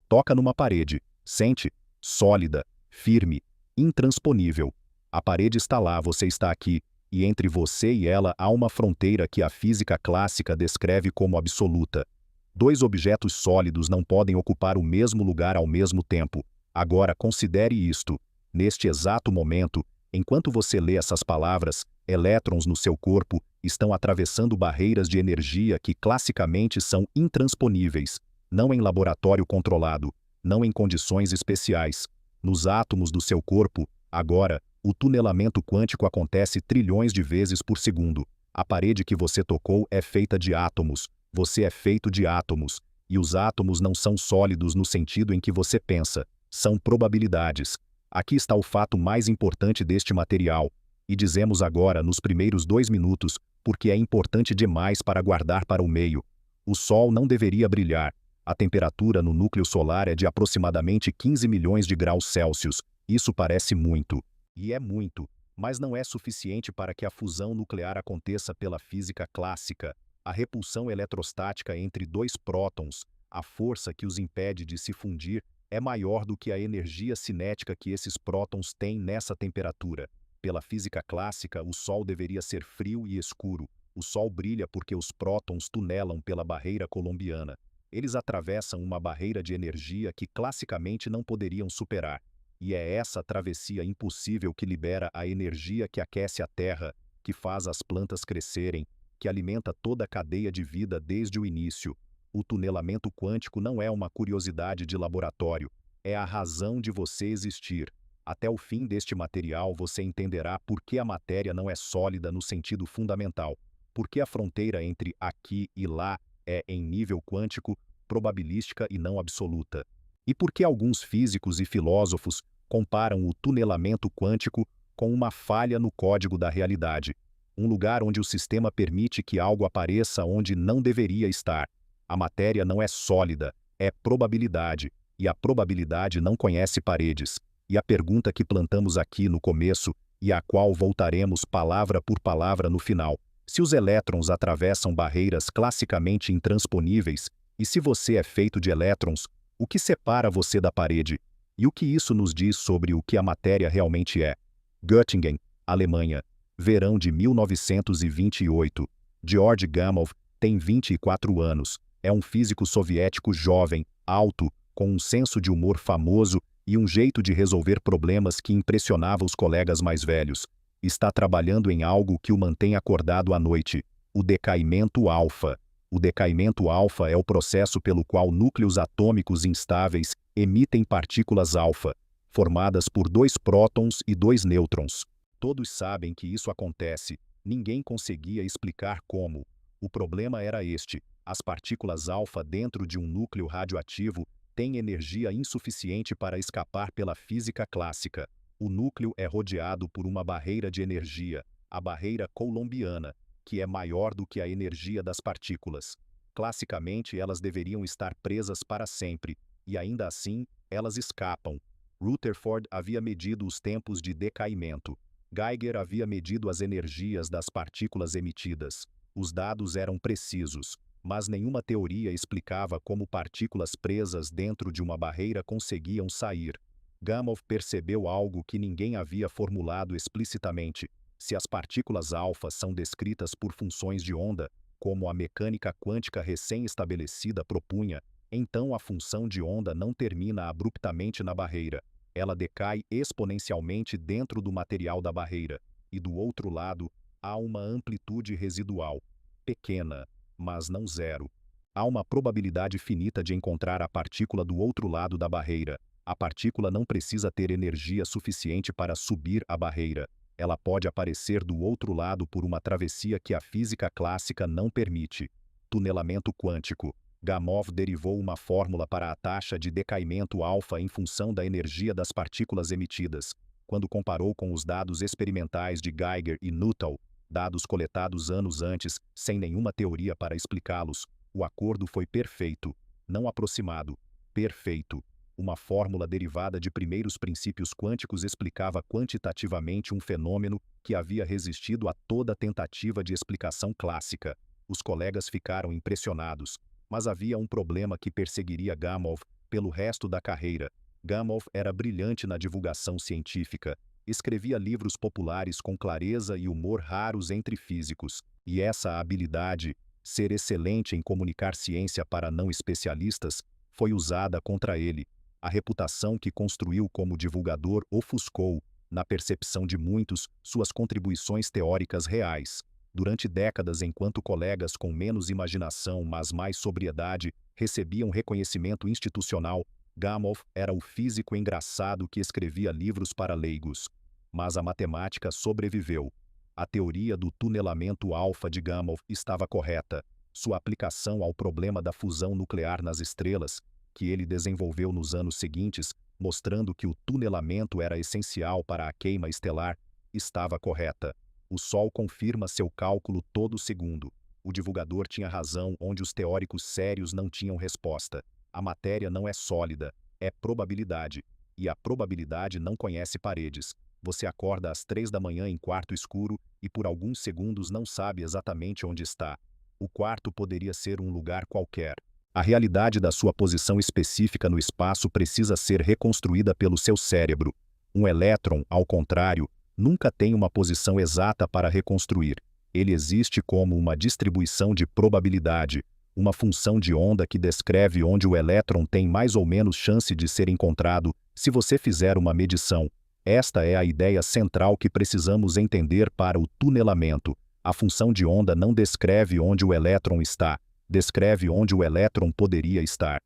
toca numa parede, sente, sólida, firme, intransponível. A parede está lá, você está aqui, e entre você e ela há uma fronteira que a física clássica descreve como absoluta. Dois objetos sólidos não podem ocupar o mesmo lugar ao mesmo tempo. Agora considere isto. Neste exato momento, enquanto você lê essas palavras, elétrons no seu corpo estão atravessando barreiras de energia que classicamente são intransponíveis, não em laboratório controlado, não em condições especiais. Nos átomos do seu corpo, agora, o tunelamento quântico acontece trilhões de vezes por segundo. A parede que você tocou é feita de átomos. Você é feito de átomos. E os átomos não são sólidos no sentido em que você pensa. São probabilidades. Aqui está o fato mais importante deste material. E dizemos agora, nos primeiros 2 minutos, porque é importante demais para guardar para o meio. O Sol não deveria brilhar. A temperatura no núcleo solar é de aproximadamente 15 milhões de graus Celsius. Isso parece muito. E é muito, mas não é suficiente para que a fusão nuclear aconteça pela física clássica. A repulsão eletrostática entre dois prótons, a força que os impede de se fundir, é maior do que a energia cinética que esses prótons têm nessa temperatura. Pela física clássica, o Sol deveria ser frio e escuro. O Sol brilha porque os prótons tunelam pela barreira colombiana. Eles atravessam uma barreira de energia que classicamente não poderiam superar. E é essa travessia impossível que libera a energia que aquece a Terra, que faz as plantas crescerem, que alimenta toda a cadeia de vida desde o início. O tunelamento quântico não é uma curiosidade de laboratório, é a razão de você existir. Até o fim deste material você entenderá por que a matéria não é sólida no sentido fundamental, por que a fronteira entre aqui e lá é, em nível quântico, probabilística e não absoluta. E por que alguns físicos e filósofos comparam o tunelamento quântico com uma falha no código da realidade, um lugar onde o sistema permite que algo apareça onde não deveria estar. A matéria não é sólida, é probabilidade, e a probabilidade não conhece paredes. E a pergunta que plantamos aqui no começo, e à qual voltaremos palavra por palavra no final: se os elétrons atravessam barreiras classicamente intransponíveis, e se você é feito de elétrons, o que separa você da parede? E o que isso nos diz sobre o que a matéria realmente é? Göttingen, Alemanha. Verão de 1928. Georg Gamow tem 24 anos. É um físico soviético jovem, alto, com um senso de humor famoso e um jeito de resolver problemas que impressionava os colegas mais velhos. Está trabalhando em algo que o mantém acordado à noite: o decaimento alfa. O decaimento alfa é o processo pelo qual núcleos atômicos instáveis emitem partículas alfa, formadas por 2 prótons e 2 nêutrons. Todos sabem que isso acontece, ninguém conseguia explicar como. O problema era este: as partículas alfa dentro de um núcleo radioativo têm energia insuficiente para escapar pela física clássica. O núcleo é rodeado por uma barreira de energia, a barreira coulombiana, que é maior do que a energia das partículas. Classicamente, elas deveriam estar presas para sempre, e ainda assim, elas escapam. Rutherford havia medido os tempos de decaimento. Geiger havia medido as energias das partículas emitidas. Os dados eram precisos, mas nenhuma teoria explicava como partículas presas dentro de uma barreira conseguiam sair. Gamow percebeu algo que ninguém havia formulado explicitamente: se as partículas alfa são descritas por funções de onda, como a mecânica quântica recém-estabelecida propunha, então a função de onda não termina abruptamente na barreira. Ela decai exponencialmente dentro do material da barreira, e do outro lado, há uma amplitude residual, pequena, mas não zero. Há uma probabilidade finita de encontrar a partícula do outro lado da barreira. A partícula não precisa ter energia suficiente para subir a barreira. Ela pode aparecer do outro lado por uma travessia que a física clássica não permite. Tunelamento quântico. Gamow derivou uma fórmula para a taxa de decaimento alfa em função da energia das partículas emitidas. Quando comparou com os dados experimentais de Geiger e Nuttall, dados coletados anos antes, sem nenhuma teoria para explicá-los, o acordo foi perfeito, não aproximado, perfeito. Uma fórmula derivada de primeiros princípios quânticos explicava quantitativamente um fenômeno que havia resistido a toda tentativa de explicação clássica. Os colegas ficaram impressionados, mas havia um problema que perseguiria Gamow: Pelo resto da carreira, Gamow era brilhante na divulgação científica, escrevia livros populares com clareza e humor raros entre físicos, e essa habilidade, ser excelente em comunicar ciência para não especialistas, foi usada contra ele. A reputação que construiu como divulgador ofuscou, na percepção de muitos, suas contribuições teóricas reais. Durante décadas, enquanto colegas com menos imaginação, mas mais sobriedade, recebiam reconhecimento institucional, Gamow era o físico engraçado que escrevia livros para leigos. Mas a matemática sobreviveu. A teoria do tunelamento alfa de Gamow estava correta. Sua aplicação ao problema da fusão nuclear nas estrelas, que ele desenvolveu nos anos seguintes, mostrando que o tunelamento era essencial para a queima estelar, estava correta. O Sol confirma seu cálculo todo segundo. O divulgador tinha razão onde os teóricos sérios não tinham resposta. A matéria não é sólida, é probabilidade. E a probabilidade não conhece paredes. Você acorda às 3 da manhã em quarto escuro e por alguns segundos não sabe exatamente onde está. O quarto poderia ser um lugar qualquer. A realidade da sua posição específica no espaço precisa ser reconstruída pelo seu cérebro. Um elétron, ao contrário, nunca tem uma posição exata para reconstruir. Ele existe como uma distribuição de probabilidade, uma função de onda que descreve onde o elétron tem mais ou menos chance de ser encontrado se você fizer uma medição. Esta é a ideia central que precisamos entender para o tunelamento. A função de onda não descreve onde o elétron está, descreve onde o elétron poderia estar.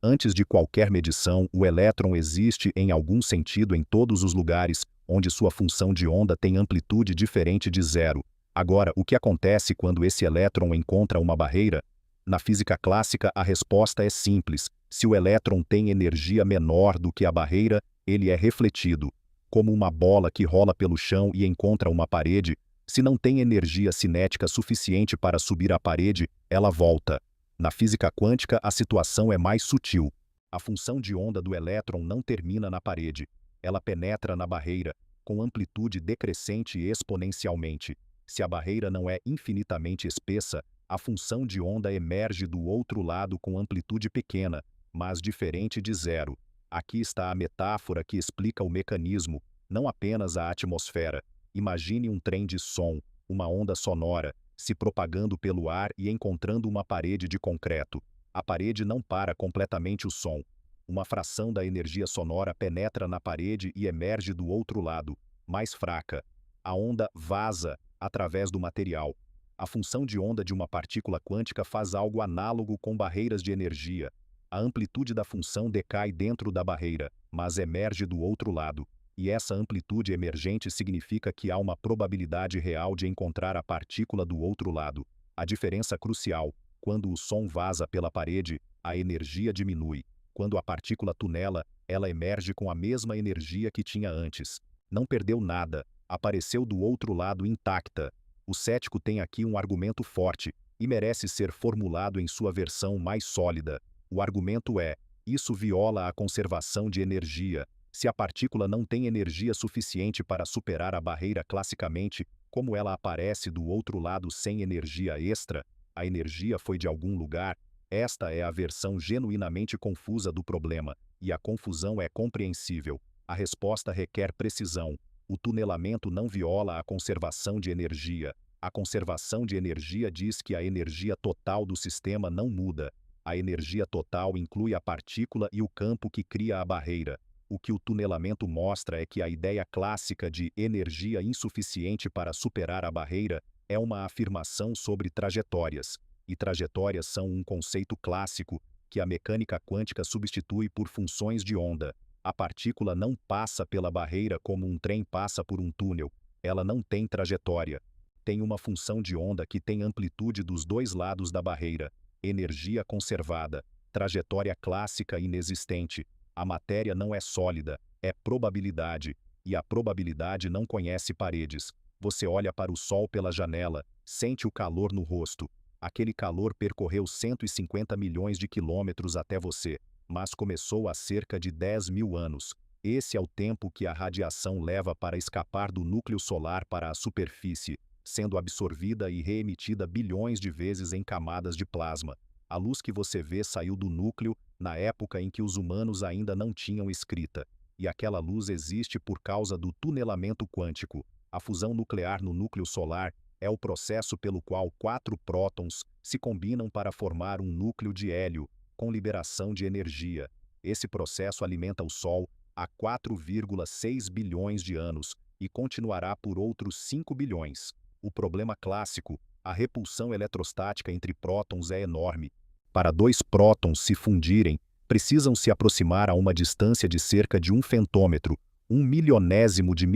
Antes de qualquer medição, o elétron existe em algum sentido em todos os lugares onde sua função de onda tem amplitude diferente de zero. Agora, o que acontece quando esse elétron encontra uma barreira? Na física clássica, a resposta é simples. Se o elétron tem energia menor do que a barreira, ele é refletido. Como uma bola que rola pelo chão e encontra uma parede, se não tem energia cinética suficiente para subir a parede, ela volta. Na física quântica, a situação é mais sutil. A função de onda do elétron não termina na parede. Ela penetra na barreira, com amplitude decrescente exponencialmente. Se a barreira não é infinitamente espessa, a função de onda emerge do outro lado com amplitude pequena, mas diferente de zero. Aqui está a metáfora que explica o mecanismo, não apenas a atmosfera. Imagine um trem de som, uma onda sonora, se propagando pelo ar e encontrando uma parede de concreto. A parede não para completamente o som. Uma fração da energia sonora penetra na parede e emerge do outro lado, mais fraca. A onda vaza através do material. A função de onda de uma partícula quântica faz algo análogo com barreiras de energia. A amplitude da função decai dentro da barreira, mas emerge do outro lado. E essa amplitude emergente significa que há uma probabilidade real de encontrar a partícula do outro lado. A diferença crucial: quando o som vaza pela parede, a energia diminui. Quando a partícula tunela, ela emerge com a mesma energia que tinha antes. Não perdeu nada, apareceu do outro lado intacta. O cético tem aqui um argumento forte, e merece ser formulado em sua versão mais sólida. O argumento é: isso viola a conservação de energia. Se a partícula não tem energia suficiente para superar a barreira classicamente, como ela aparece do outro lado sem energia extra? A energia foi de algum lugar? Esta é a versão genuinamente confusa do problema, e a confusão é compreensível. A resposta requer precisão. O tunelamento não viola a conservação de energia. A conservação de energia diz que a energia total do sistema não muda. A energia total inclui a partícula e o campo que cria a barreira. O que o tunelamento mostra é que a ideia clássica de energia insuficiente para superar a barreira é uma afirmação sobre trajetórias, e trajetórias são um conceito clássico que a mecânica quântica substitui por funções de onda. A partícula não passa pela barreira como um trem passa por um túnel. Ela não tem trajetória. Tem uma função de onda que tem amplitude dos dois lados da barreira. Energia conservada. Trajetória clássica inexistente. A matéria não é sólida, é probabilidade, e a probabilidade não conhece paredes. Você olha para o sol pela janela, sente o calor no rosto. Aquele calor percorreu 150 milhões de quilômetros até você, mas começou há cerca de 10 mil anos. Esse é o tempo que a radiação leva para escapar do núcleo solar para a superfície, sendo absorvida e reemitida bilhões de vezes em camadas de plasma. A luz que você vê saiu do núcleo na época em que os humanos ainda não tinham escrita. E aquela luz existe por causa do tunelamento quântico. A fusão nuclear no núcleo solar é o processo pelo qual 4 prótons se combinam para formar um núcleo de hélio, com liberação de energia. Esse processo alimenta o Sol há 4,6 bilhões de anos e continuará por outros 5 bilhões. O problema clássico, a repulsão eletrostática entre prótons é enorme. Para 2 prótons se fundirem, precisam se aproximar a uma distância de cerca de 1 fentômetro, 1 milionésimo de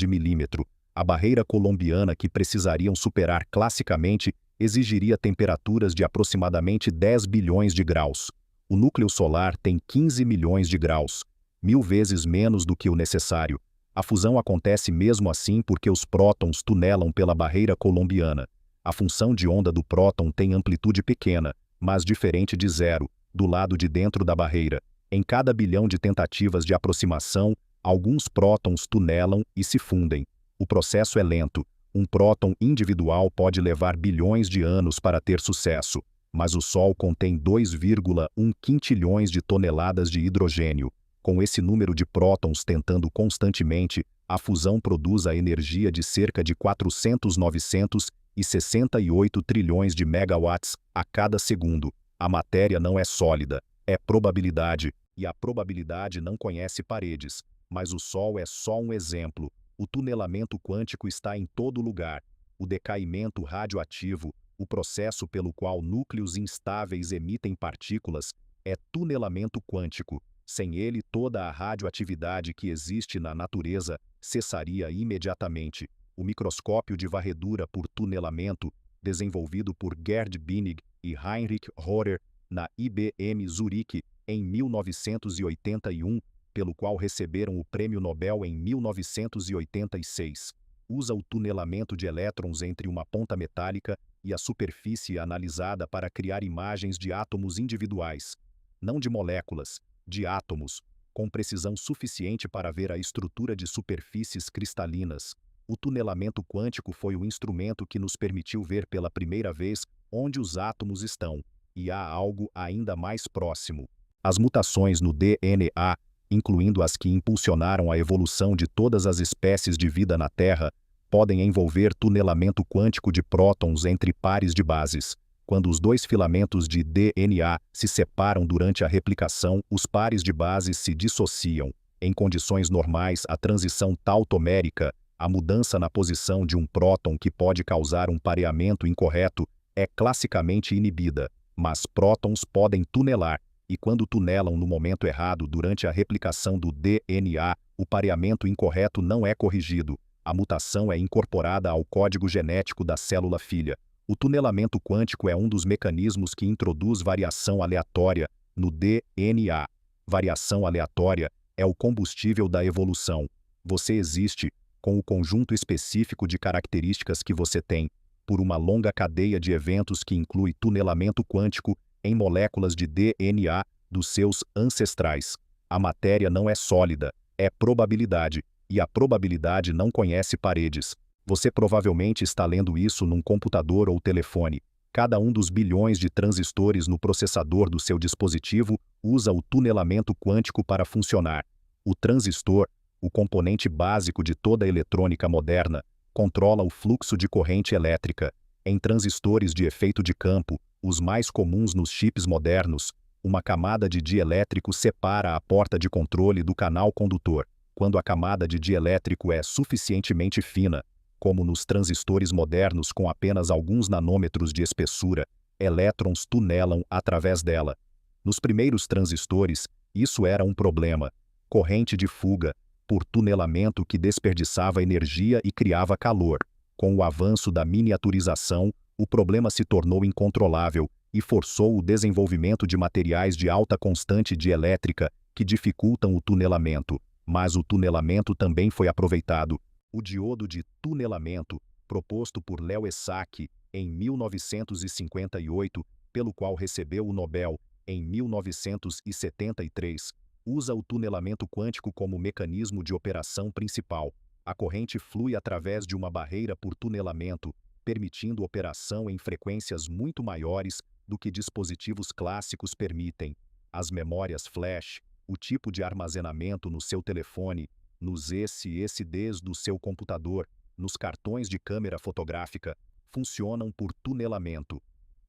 milímetro. A barreira coulombiana que precisariam superar classicamente exigiria temperaturas de aproximadamente 10 bilhões de graus. O núcleo solar tem 15 milhões de graus, 1000 vezes menos do que o necessário. A fusão acontece mesmo assim porque os prótons tunelam pela barreira coulombiana. A função de onda do próton tem amplitude pequena, mas diferente de zero, do lado de dentro da barreira. Em cada bilhão de tentativas de aproximação, alguns prótons tunelam e se fundem. O processo é lento. Um próton individual pode levar bilhões de anos para ter sucesso, mas o Sol contém 2,1 quintilhões de toneladas de hidrogênio. Com esse número de prótons tentando constantemente, a fusão produz a energia de cerca de 968 trilhões de megawatts a cada segundo. A matéria não é sólida, é probabilidade, e a probabilidade não conhece paredes. Mas o Sol é só um exemplo. O tunelamento quântico está em todo lugar. O decaimento radioativo, o processo pelo qual núcleos instáveis emitem partículas, é tunelamento quântico. Sem ele, toda a radioatividade que existe na natureza cessaria imediatamente. O microscópio de varredura por tunelamento, desenvolvido por Gerd Binig e Heinrich Rohrer na IBM Zurique em 1981, pelo qual receberam o Prêmio Nobel em 1986, usa o tunelamento de elétrons entre uma ponta metálica e a superfície analisada para criar imagens de átomos individuais, não de moléculas, de átomos, com precisão suficiente para ver a estrutura de superfícies cristalinas. O tunelamento quântico foi o instrumento que nos permitiu ver pela primeira vez onde os átomos estão, e há algo ainda mais próximo. As mutações no DNA, incluindo as que impulsionaram a evolução de todas as espécies de vida na Terra, podem envolver tunelamento quântico de prótons entre pares de bases. Quando os 2 filamentos de DNA se separam durante a replicação, os pares de bases se dissociam. Em condições normais, a transição tautomérica, a mudança na posição de um próton que pode causar um pareamento incorreto, é classicamente inibida, mas prótons podem tunelar, e quando tunelam no momento errado durante a replicação do DNA, o pareamento incorreto não é corrigido. A mutação é incorporada ao código genético da célula filha. O tunelamento quântico é um dos mecanismos que introduz variação aleatória no DNA. Variação aleatória é o combustível da evolução. Você existe, com o conjunto específico de características que você tem, por uma longa cadeia de eventos que inclui tunelamento quântico em moléculas de DNA dos seus ancestrais. A matéria não é sólida, é probabilidade, e a probabilidade não conhece paredes. Você provavelmente está lendo isso num computador ou telefone. Cada um dos bilhões de transistores no processador do seu dispositivo usa o tunelamento quântico para funcionar. O transistor, o componente básico de toda a eletrônica moderna, controla o fluxo de corrente elétrica. Em transistores de efeito de campo, os mais comuns nos chips modernos, uma camada de dielétrico separa a porta de controle do canal condutor. Quando a camada de dielétrico é suficientemente fina, como nos transistores modernos com apenas alguns nanômetros de espessura, elétrons tunelam através dela. Nos primeiros transistores, isso era um problema. Corrente de fuga, por tunelamento que desperdiçava energia e criava calor. Com o avanço da miniaturização, o problema se tornou incontrolável e forçou o desenvolvimento de materiais de alta constante dielétrica que dificultam o tunelamento. Mas o tunelamento também foi aproveitado. O diodo de tunelamento, proposto por Leo Szak em 1958, pelo qual recebeu o Nobel em 1973, usa o tunelamento quântico como mecanismo de operação principal. A corrente flui através de uma barreira por tunelamento, permitindo operação em frequências muito maiores do que dispositivos clássicos permitem. As memórias flash, o tipo de armazenamento no seu telefone, nos SSDs do seu computador, nos cartões de câmera fotográfica, funcionam por tunelamento.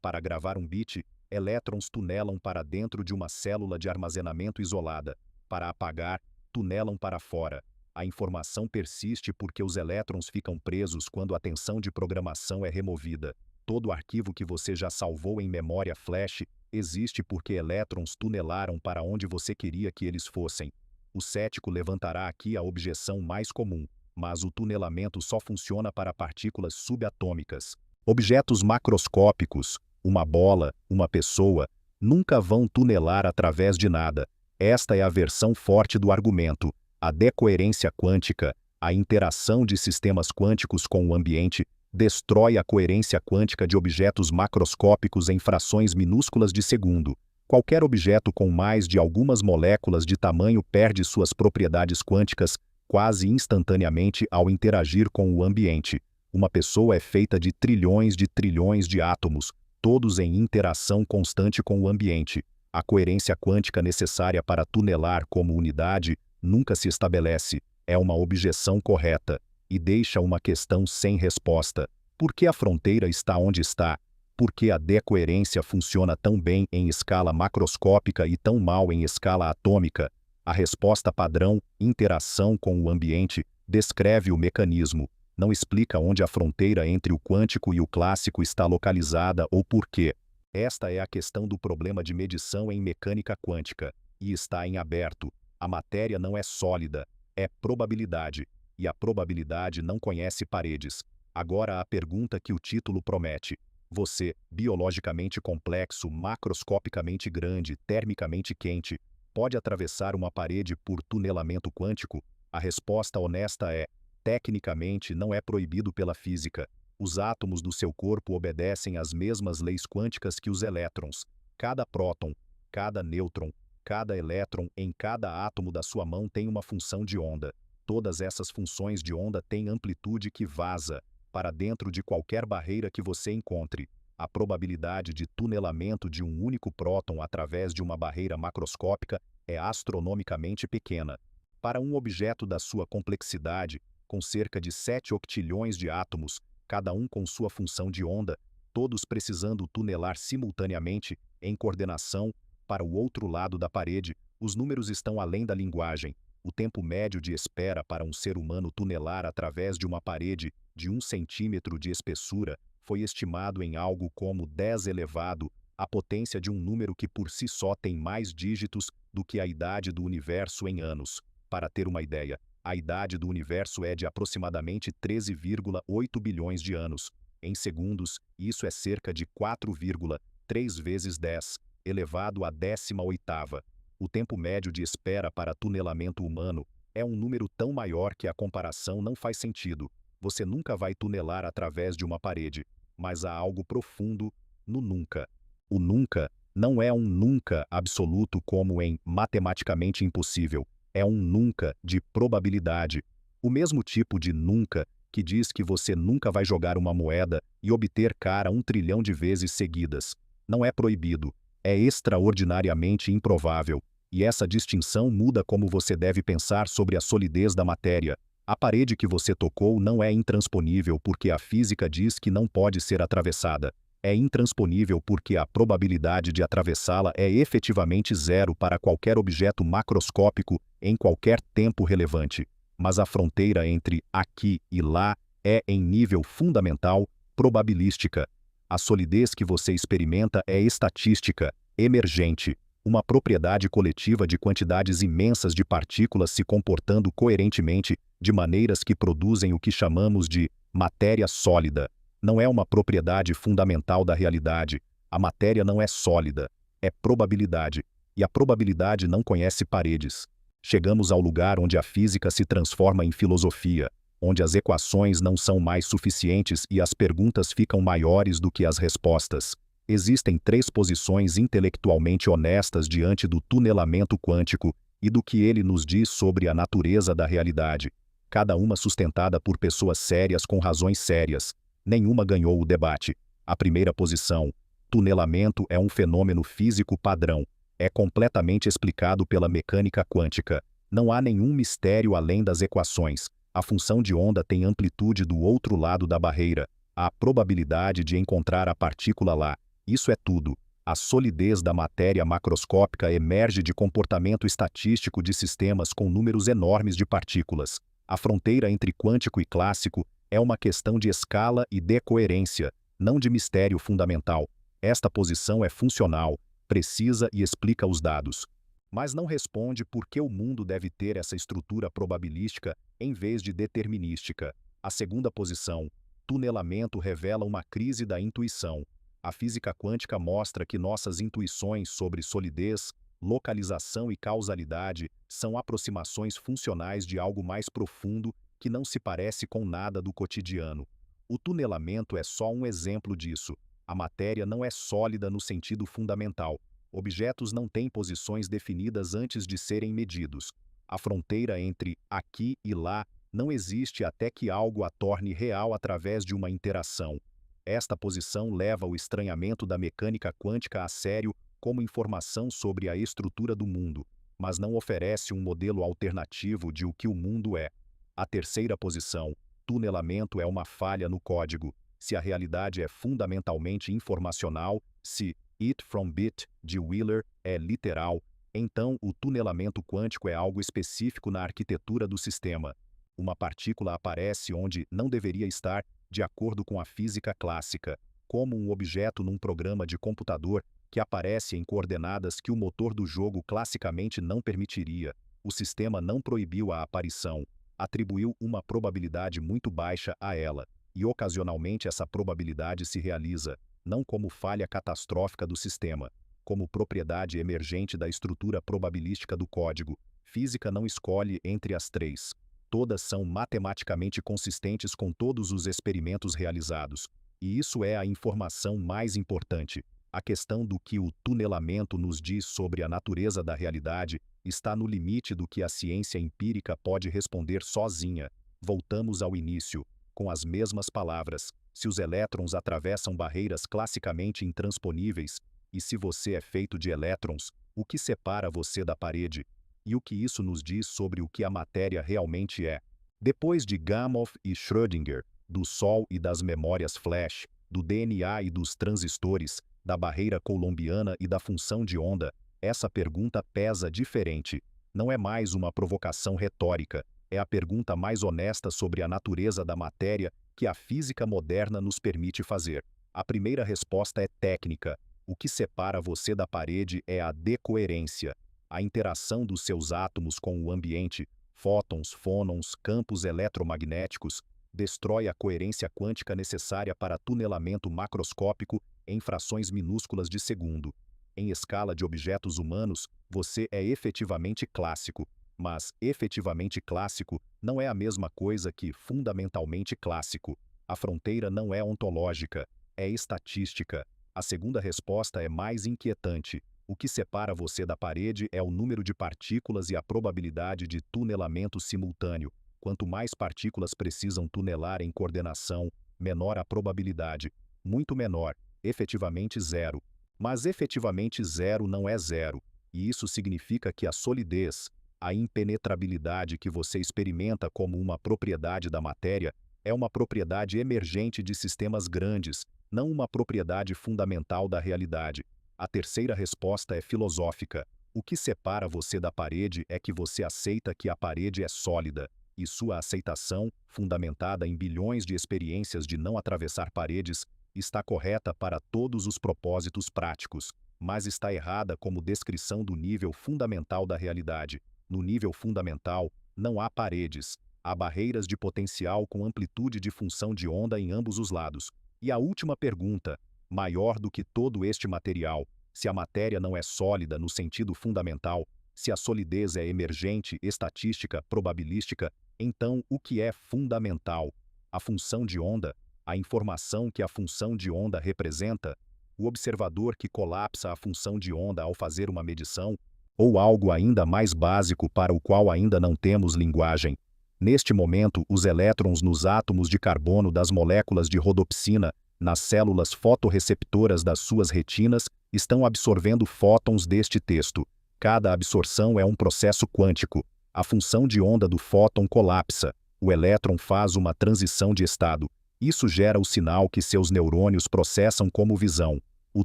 Para gravar um bit, elétrons tunelam para dentro de uma célula de armazenamento isolada. Para apagar, tunelam para fora. A informação persiste porque os elétrons ficam presos quando a tensão de programação é removida. Todo arquivo que você já salvou em memória flash existe porque elétrons tunelaram para onde você queria que eles fossem. O cético levantará aqui a objeção mais comum, mas o tunelamento só funciona para partículas subatômicas. Objetos macroscópicos, uma bola, uma pessoa, nunca vão tunelar através de nada. Esta é a versão forte do argumento. A decoerência quântica, a interação de sistemas quânticos com o ambiente, destrói a coerência quântica de objetos macroscópicos em frações minúsculas de segundo. Qualquer objeto com mais de algumas moléculas de tamanho perde suas propriedades quânticas quase instantaneamente ao interagir com o ambiente. Uma pessoa é feita de trilhões de átomos, todos em interação constante com o ambiente. A coerência quântica necessária para tunelar como unidade nunca se estabelece. É uma objeção correta e deixa uma questão sem resposta. Por que a fronteira está onde está? Por que a decoerência funciona tão bem em escala macroscópica e tão mal em escala atômica? A resposta padrão, interação com o ambiente, descreve o mecanismo. Não explica onde a fronteira entre o quântico e o clássico está localizada ou por quê. Esta é a questão do problema de medição em mecânica quântica, e está em aberto. A matéria não é sólida, é probabilidade, e a probabilidade não conhece paredes. Agora a pergunta que o título promete. Você, biologicamente complexo, macroscopicamente grande, termicamente quente, pode atravessar uma parede por tunelamento quântico? A resposta honesta é: tecnicamente não é proibido pela física. Os átomos do seu corpo obedecem às mesmas leis quânticas que os elétrons. Cada próton, cada nêutron, cada elétron em cada átomo da sua mão tem uma função de onda. Todas essas funções de onda têm amplitude que vaza para dentro de qualquer barreira que você encontre. A probabilidade de tunelamento de um único próton através de uma barreira macroscópica é astronomicamente pequena. Para um objeto da sua complexidade, com cerca de 7 octilhões de átomos, cada um com sua função de onda, todos precisando tunelar simultaneamente, em coordenação, para o outro lado da parede, os números estão além da linguagem. O tempo médio de espera para um ser humano tunelar através de uma parede de 1 centímetro de espessura foi estimado em algo como 10 elevado à potência de um número que por si só tem mais dígitos do que a idade do universo em anos. Para ter uma ideia, a idade do universo é de aproximadamente 13,8 bilhões de anos. Em segundos, isso é cerca de 4,3 vezes 10, elevado à 18ª. O tempo médio de espera para tunelamento humano é um número tão maior que a comparação não faz sentido. Você nunca vai tunelar através de uma parede, mas há algo profundo no nunca. O nunca não é um nunca absoluto como em matematicamente impossível. É um nunca de probabilidade. O mesmo tipo de nunca que diz que você nunca vai jogar uma moeda e obter cara 1 trilhão de vezes seguidas. Não é proibido. É extraordinariamente improvável. E essa distinção muda como você deve pensar sobre a solidez da matéria. A parede que você tocou não é intransponível porque a física diz que não pode ser atravessada. É intransponível porque a probabilidade de atravessá-la é efetivamente zero para qualquer objeto macroscópico em qualquer tempo relevante. Mas a fronteira entre aqui e lá é, em nível fundamental, probabilística. A solidez que você experimenta é estatística, emergente, uma propriedade coletiva de quantidades imensas de partículas se comportando coerentemente de maneiras que produzem o que chamamos de matéria sólida. Não é uma propriedade fundamental da realidade. A matéria não é sólida, é probabilidade, e a probabilidade não conhece paredes. Chegamos ao lugar onde a física se transforma em filosofia, onde as equações não são mais suficientes e as perguntas ficam maiores do que as respostas. Existem 3 posições intelectualmente honestas diante do tunelamento quântico e do que ele nos diz sobre a natureza da realidade, cada uma sustentada por pessoas sérias com razões sérias. Nenhuma ganhou o debate. A primeira posição: tunelamento é um fenômeno físico padrão. É completamente explicado pela mecânica quântica. Não há nenhum mistério além das equações. A função de onda tem amplitude do outro lado da barreira. Há probabilidade de encontrar a partícula lá. Isso é tudo. A solidez da matéria macroscópica emerge de comportamento estatístico de sistemas com números enormes de partículas. A fronteira entre quântico e clássico é uma questão de escala e decoerência, não de mistério fundamental. Esta posição é funcional, precisa e explica os dados. Mas não responde por que o mundo deve ter essa estrutura probabilística em vez de determinística. A segunda posição, tunelamento, revela uma crise da intuição. A física quântica mostra que nossas intuições sobre solidez, localização e causalidade são aproximações funcionais de algo mais profundo que não se parece com nada do cotidiano. O tunelamento é só um exemplo disso. A matéria não é sólida no sentido fundamental. Objetos não têm posições definidas antes de serem medidos. A fronteira entre aqui e lá não existe até que algo a torne real através de uma interação. Esta posição leva o estranhamento da mecânica quântica a sério como informação sobre a estrutura do mundo, mas não oferece um modelo alternativo de o que o mundo é. A terceira posição, tunelamento, é uma falha no código. Se a realidade é fundamentalmente informacional, se it from bit, de Wheeler, é literal, então o tunelamento quântico é algo específico na arquitetura do sistema. Uma partícula aparece onde não deveria estar, de acordo com a física clássica, como um objeto num programa de computador que aparece em coordenadas que o motor do jogo classicamente não permitiria. O sistema não proibiu a aparição, atribuiu uma probabilidade muito baixa a ela, e ocasionalmente essa probabilidade se realiza, não como falha catastrófica do sistema, como propriedade emergente da estrutura probabilística do código. Física não escolhe entre as três. Todas são matematicamente consistentes com todos os experimentos realizados. E isso é a informação mais importante. A questão do que o tunelamento nos diz sobre a natureza da realidade está no limite do que a ciência empírica pode responder sozinha. Voltamos ao início, com as mesmas palavras. Se os elétrons atravessam barreiras classicamente intransponíveis, e se você é feito de elétrons, o que separa você da parede? E o que isso nos diz sobre o que a matéria realmente é? Depois de Gamow e Schrödinger, do Sol e das memórias flash, do DNA e dos transistores, da barreira coulombiana e da função de onda, essa pergunta pesa diferente. Não é mais uma provocação retórica, é a pergunta mais honesta sobre a natureza da matéria que a física moderna nos permite fazer. A primeira resposta é técnica. O que separa você da parede é a decoerência. A interação dos seus átomos com o ambiente, fótons, fônons, campos eletromagnéticos, destrói a coerência quântica necessária para tunelamento macroscópico em frações minúsculas de segundo. Em escala de objetos humanos, você é efetivamente clássico, mas efetivamente clássico não é a mesma coisa que fundamentalmente clássico. A fronteira não é ontológica, é estatística. A segunda resposta é mais inquietante. O que separa você da parede é o número de partículas e a probabilidade de tunelamento simultâneo. Quanto mais partículas precisam tunelar em coordenação, menor a probabilidade. Muito menor, efetivamente zero. Mas efetivamente zero não é zero, e isso significa que a solidez, a impenetrabilidade que você experimenta como uma propriedade da matéria, é uma propriedade emergente de sistemas grandes, não uma propriedade fundamental da realidade. A terceira resposta é filosófica. O que separa você da parede é que você aceita que a parede é sólida, e sua aceitação, fundamentada em bilhões de experiências de não atravessar paredes, está correta para todos os propósitos práticos, mas está errada como descrição do nível fundamental da realidade. No nível fundamental, não há paredes, há barreiras de potencial com amplitude de função de onda em ambos os lados. E a última pergunta, maior do que todo este material, se a matéria não é sólida no sentido fundamental, se a solidez é emergente, estatística, probabilística, então o que é fundamental? A função de onda? A informação que a função de onda representa? O observador que colapsa a função de onda ao fazer uma medição? Ou algo ainda mais básico para o qual ainda não temos linguagem? Neste momento, os elétrons nos átomos de carbono das moléculas de rodopsina nas células fotorreceptoras das suas retinas, estão absorvendo fótons deste texto. Cada absorção é um processo quântico. A função de onda do fóton colapsa. O elétron faz uma transição de estado. Isso gera o sinal que seus neurônios processam como visão. O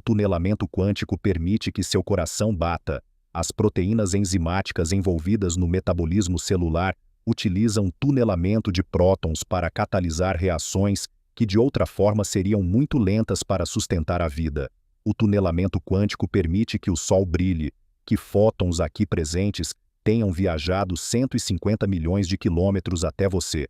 tunelamento quântico permite que seu coração bata. As proteínas enzimáticas envolvidas no metabolismo celular utilizam tunelamento de prótons para catalisar reações que de outra forma seriam muito lentas para sustentar a vida. O tunelamento quântico permite que o Sol brilhe, que fótons aqui presentes tenham viajado 150 milhões de quilômetros até você.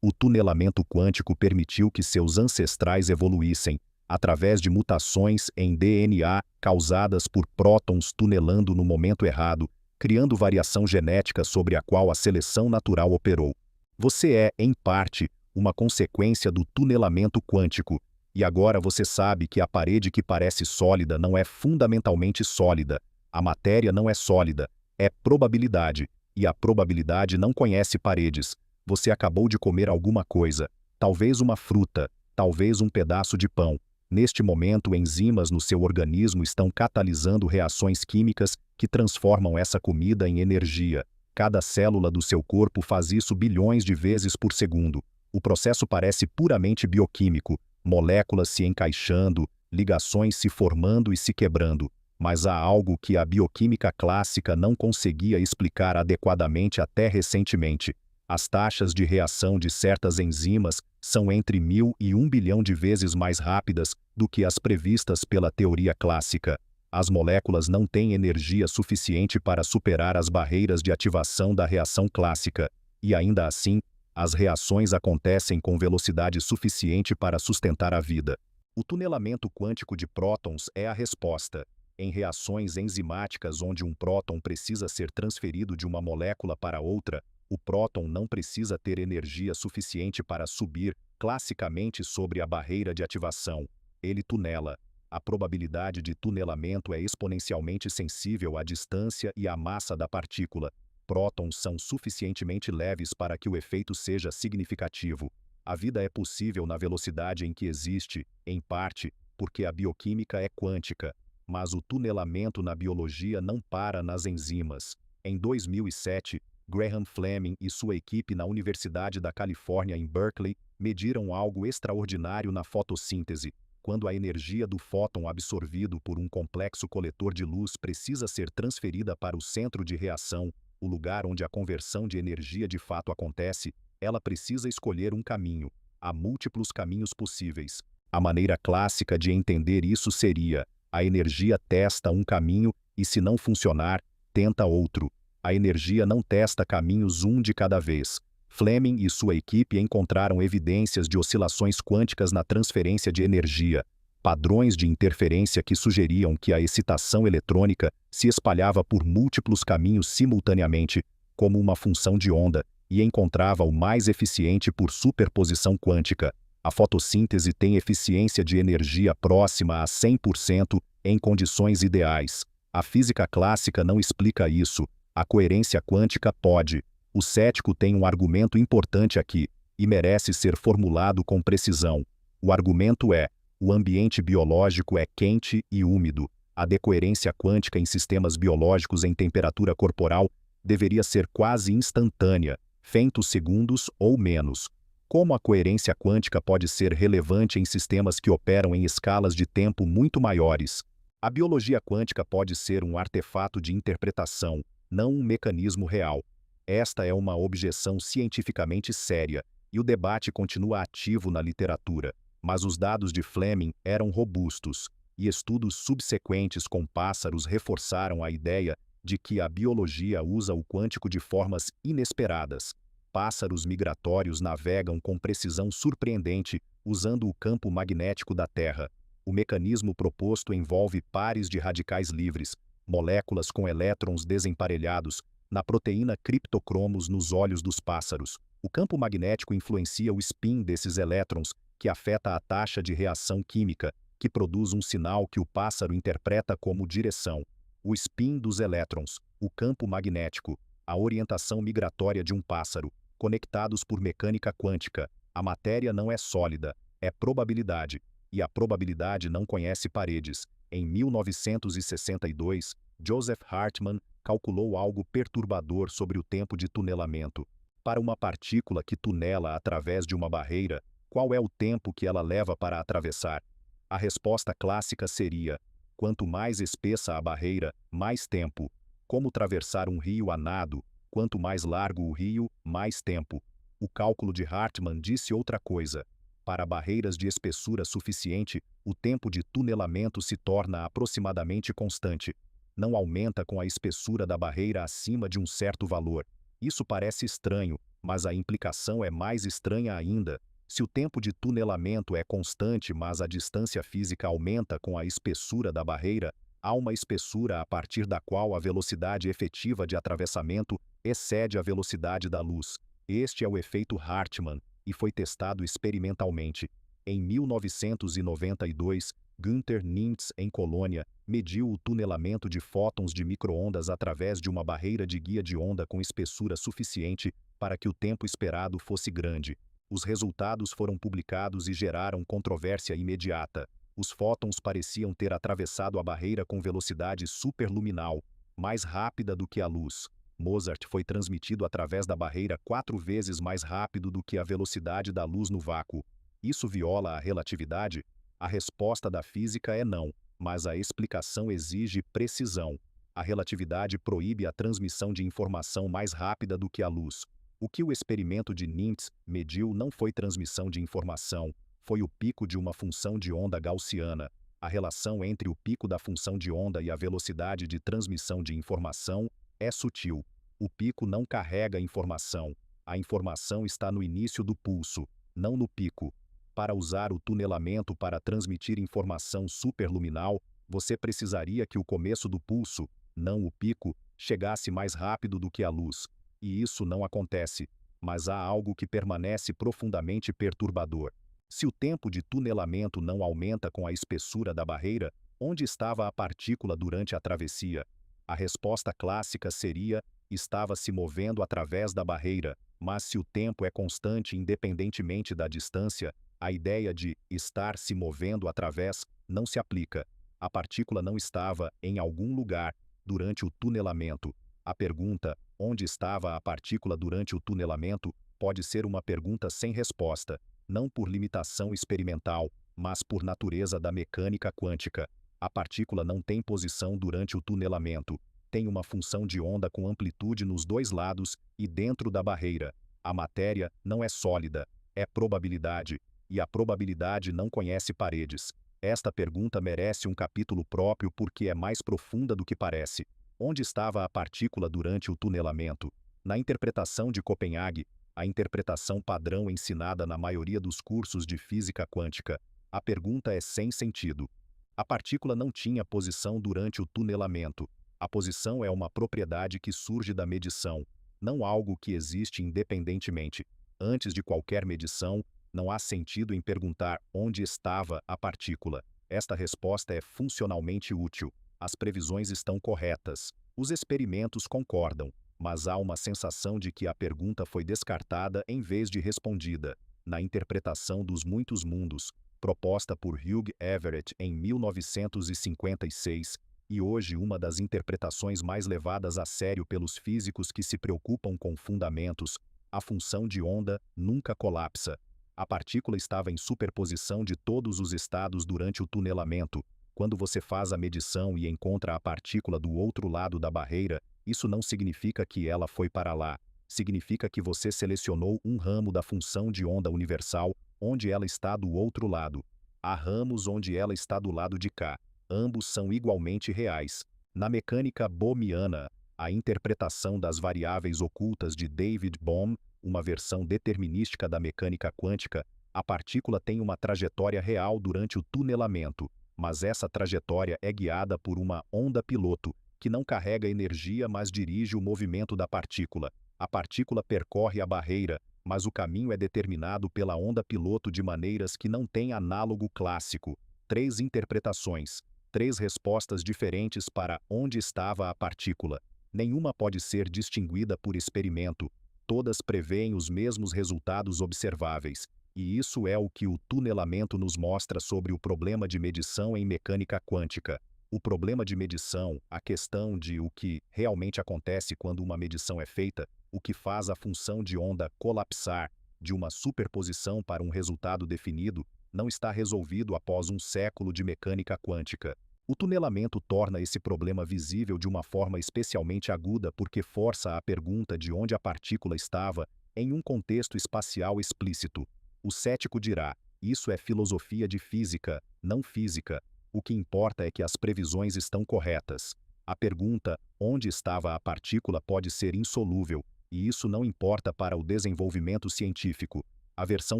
O tunelamento quântico permitiu que seus ancestrais evoluíssem, através de mutações em DNA causadas por prótons tunelando no momento errado, criando variação genética sobre a qual a seleção natural operou. Você é, em parte, uma consequência do tunelamento quântico, e agora você sabe que a parede que parece sólida não é fundamentalmente sólida. A matéria não é sólida, é probabilidade, e a probabilidade não conhece paredes. Você acabou de comer alguma coisa, talvez uma fruta, talvez um pedaço de pão. Neste momento, enzimas no seu organismo estão catalisando reações químicas que transformam essa comida em energia. Cada célula do seu corpo faz isso bilhões de vezes por segundo. O processo parece puramente bioquímico, moléculas se encaixando, ligações se formando e se quebrando. Mas há algo que a bioquímica clássica não conseguia explicar adequadamente até recentemente. As taxas de reação de certas enzimas são entre 1000 e 1 bilhão de vezes mais rápidas do que as previstas pela teoria clássica. As moléculas não têm energia suficiente para superar as barreiras de ativação da reação clássica, e ainda assim, as reações acontecem com velocidade suficiente para sustentar a vida. O tunelamento quântico de prótons é a resposta. Em reações enzimáticas onde um próton precisa ser transferido de uma molécula para outra, o próton não precisa ter energia suficiente para subir classicamente sobre a barreira de ativação. Ele tunela. A probabilidade de tunelamento é exponencialmente sensível à distância e à massa da partícula. Prótons são suficientemente leves para que o efeito seja significativo. A vida é possível na velocidade em que existe, em parte, porque a bioquímica é quântica. Mas o tunelamento na biologia não para nas enzimas. Em 2007, Graham Fleming e sua equipe na Universidade da Califórnia em Berkeley mediram algo extraordinário na fotossíntese, quando a energia do fóton absorvido por um complexo coletor de luz precisa ser transferida para o centro de reação, o lugar onde a conversão de energia de fato acontece, ela precisa escolher um caminho. Há múltiplos caminhos possíveis. A maneira clássica de entender isso seria: a energia testa um caminho e, se não funcionar, tenta outro. A energia não testa caminhos um de cada vez. Fleming e sua equipe encontraram evidências de oscilações quânticas na transferência de energia, padrões de interferência que sugeriam que a excitação eletrônica se espalhava por múltiplos caminhos simultaneamente, como uma função de onda, e encontrava o mais eficiente por superposição quântica. A fotossíntese tem eficiência de energia próxima a 100% em condições ideais. A física clássica não explica isso. A coerência quântica pode. O cético tem um argumento importante aqui, e merece ser formulado com precisão. O argumento é: o ambiente biológico é quente e úmido. A decoerência quântica em sistemas biológicos em temperatura corporal deveria ser quase instantânea, femtosegundos ou menos. Como a coerência quântica pode ser relevante em sistemas que operam em escalas de tempo muito maiores? A biologia quântica pode ser um artefato de interpretação, não um mecanismo real. Esta é uma objeção cientificamente séria, e o debate continua ativo na literatura. Mas os dados de Fleming eram robustos, e estudos subsequentes com pássaros reforçaram a ideia de que a biologia usa o quântico de formas inesperadas. Pássaros migratórios navegam com precisão surpreendente usando o campo magnético da Terra. O mecanismo proposto envolve pares de radicais livres, moléculas com elétrons desemparelhados, na proteína criptocromos nos olhos dos pássaros. O campo magnético influencia o spin desses elétrons, que afeta a taxa de reação química, que produz um sinal que o pássaro interpreta como direção. O spin dos elétrons, o campo magnético, a orientação migratória de um pássaro, conectados por mecânica quântica. A matéria não é sólida, é probabilidade. e a probabilidade não conhece paredes. Em 1962, Joseph Hartmann calculou algo perturbador sobre o tempo de tunelamento. Para uma partícula que tunela através de uma barreira, qual é o tempo que ela leva para atravessar? A resposta clássica seria: quanto mais espessa a barreira, mais tempo. Como atravessar um rio a nado, quanto mais largo o rio, mais tempo. O cálculo de Hartmann disse outra coisa. Para barreiras de espessura suficiente, o tempo de tunelamento se torna aproximadamente constante. Não aumenta com a espessura da barreira acima de um certo valor. Isso parece estranho, mas a implicação é mais estranha ainda. Se o tempo de tunelamento é constante, mas a distância física aumenta com a espessura da barreira, há uma espessura a partir da qual a velocidade efetiva de atravessamento excede a velocidade da luz. Este é o efeito Hartmann, e foi testado experimentalmente. Em 1992, Günther Nintz, em Colônia, mediu o tunelamento de fótons de micro-ondas através de uma barreira de guia de onda com espessura suficiente para que o tempo esperado fosse grande. Os resultados foram publicados e geraram controvérsia imediata. Os fótons pareciam ter atravessado a barreira com velocidade superluminal, mais rápida do que a luz. Mozart foi transmitido através da barreira 4 vezes mais rápido do que a velocidade da luz no vácuo. Isso viola a relatividade? A resposta da física é não, mas a explicação exige precisão. A relatividade proíbe a transmissão de informação mais rápida do que a luz. O que o experimento de Nintz mediu não foi transmissão de informação, foi o pico de uma função de onda gaussiana. A relação entre o pico da função de onda e a velocidade de transmissão de informação é sutil. O pico não carrega informação. A informação está no início do pulso, não no pico. Para usar o tunelamento para transmitir informação superluminal, você precisaria que o começo do pulso, não o pico, chegasse mais rápido do que a luz. E isso não acontece, mas há algo que permanece profundamente perturbador. Se o tempo de tunelamento não aumenta com a espessura da barreira, onde estava a partícula durante a travessia? A resposta clássica seria: estava se movendo através da barreira, mas se o tempo é constante independentemente da distância, a ideia de estar se movendo através não se aplica. A partícula não estava em algum lugar durante o tunelamento. A pergunta, onde estava a partícula durante o tunelamento, pode ser uma pergunta sem resposta, não por limitação experimental, mas por natureza da mecânica quântica. A partícula não tem posição durante o tunelamento, tem uma função de onda com amplitude nos dois lados e dentro da barreira. A matéria não é sólida, é probabilidade, e a probabilidade não conhece paredes. Esta pergunta merece um capítulo próprio porque é mais profunda do que parece. Onde estava a partícula durante o tunelamento? Na interpretação de Copenhague, a interpretação padrão ensinada na maioria dos cursos de física quântica, a pergunta é sem sentido. A partícula não tinha posição durante o tunelamento. A posição é uma propriedade que surge da medição, não algo que existe independentemente. Antes de qualquer medição, não há sentido em perguntar onde estava a partícula. Esta resposta é funcionalmente útil. As previsões estão corretas. Os experimentos concordam, mas há uma sensação de que a pergunta foi descartada em vez de respondida. Na interpretação dos muitos mundos, proposta por Hugh Everett em 1956, e hoje uma das interpretações mais levadas a sério pelos físicos que se preocupam com fundamentos, a função de onda nunca colapsa. A partícula estava em superposição de todos os estados durante o tunelamento. Quando você faz a medição e encontra a partícula do outro lado da barreira, isso não significa que ela foi para lá. Significa que você selecionou um ramo da função de onda universal, onde ela está do outro lado. Há ramos onde ela está do lado de cá. Ambos são igualmente reais. Na mecânica bohmiana, a interpretação das variáveis ocultas de David Bohm, uma versão determinística da mecânica quântica, a partícula tem uma trajetória real durante o tunelamento, mas essa trajetória é guiada por uma onda piloto, que não carrega energia mas dirige o movimento da partícula. A partícula percorre a barreira, mas o caminho é determinado pela onda piloto de maneiras que não têm análogo clássico. 3 interpretações, 3 respostas diferentes para onde estava a partícula. Nenhuma pode ser distinguida por experimento. Todas prevêem os mesmos resultados observáveis. E isso é o que o tunelamento nos mostra sobre o problema de medição em mecânica quântica. O problema de medição, a questão de o que realmente acontece quando uma medição é feita, o que faz a função de onda colapsar de uma superposição para um resultado definido, não está resolvido após um século de mecânica quântica. O tunelamento torna esse problema visível de uma forma especialmente aguda porque força a pergunta de onde a partícula estava em um contexto espacial explícito. O cético dirá: isso é filosofia de física, não física. O que importa é que as previsões estão corretas. A pergunta, onde estava a partícula, pode ser insolúvel, e isso não importa para o desenvolvimento científico. A versão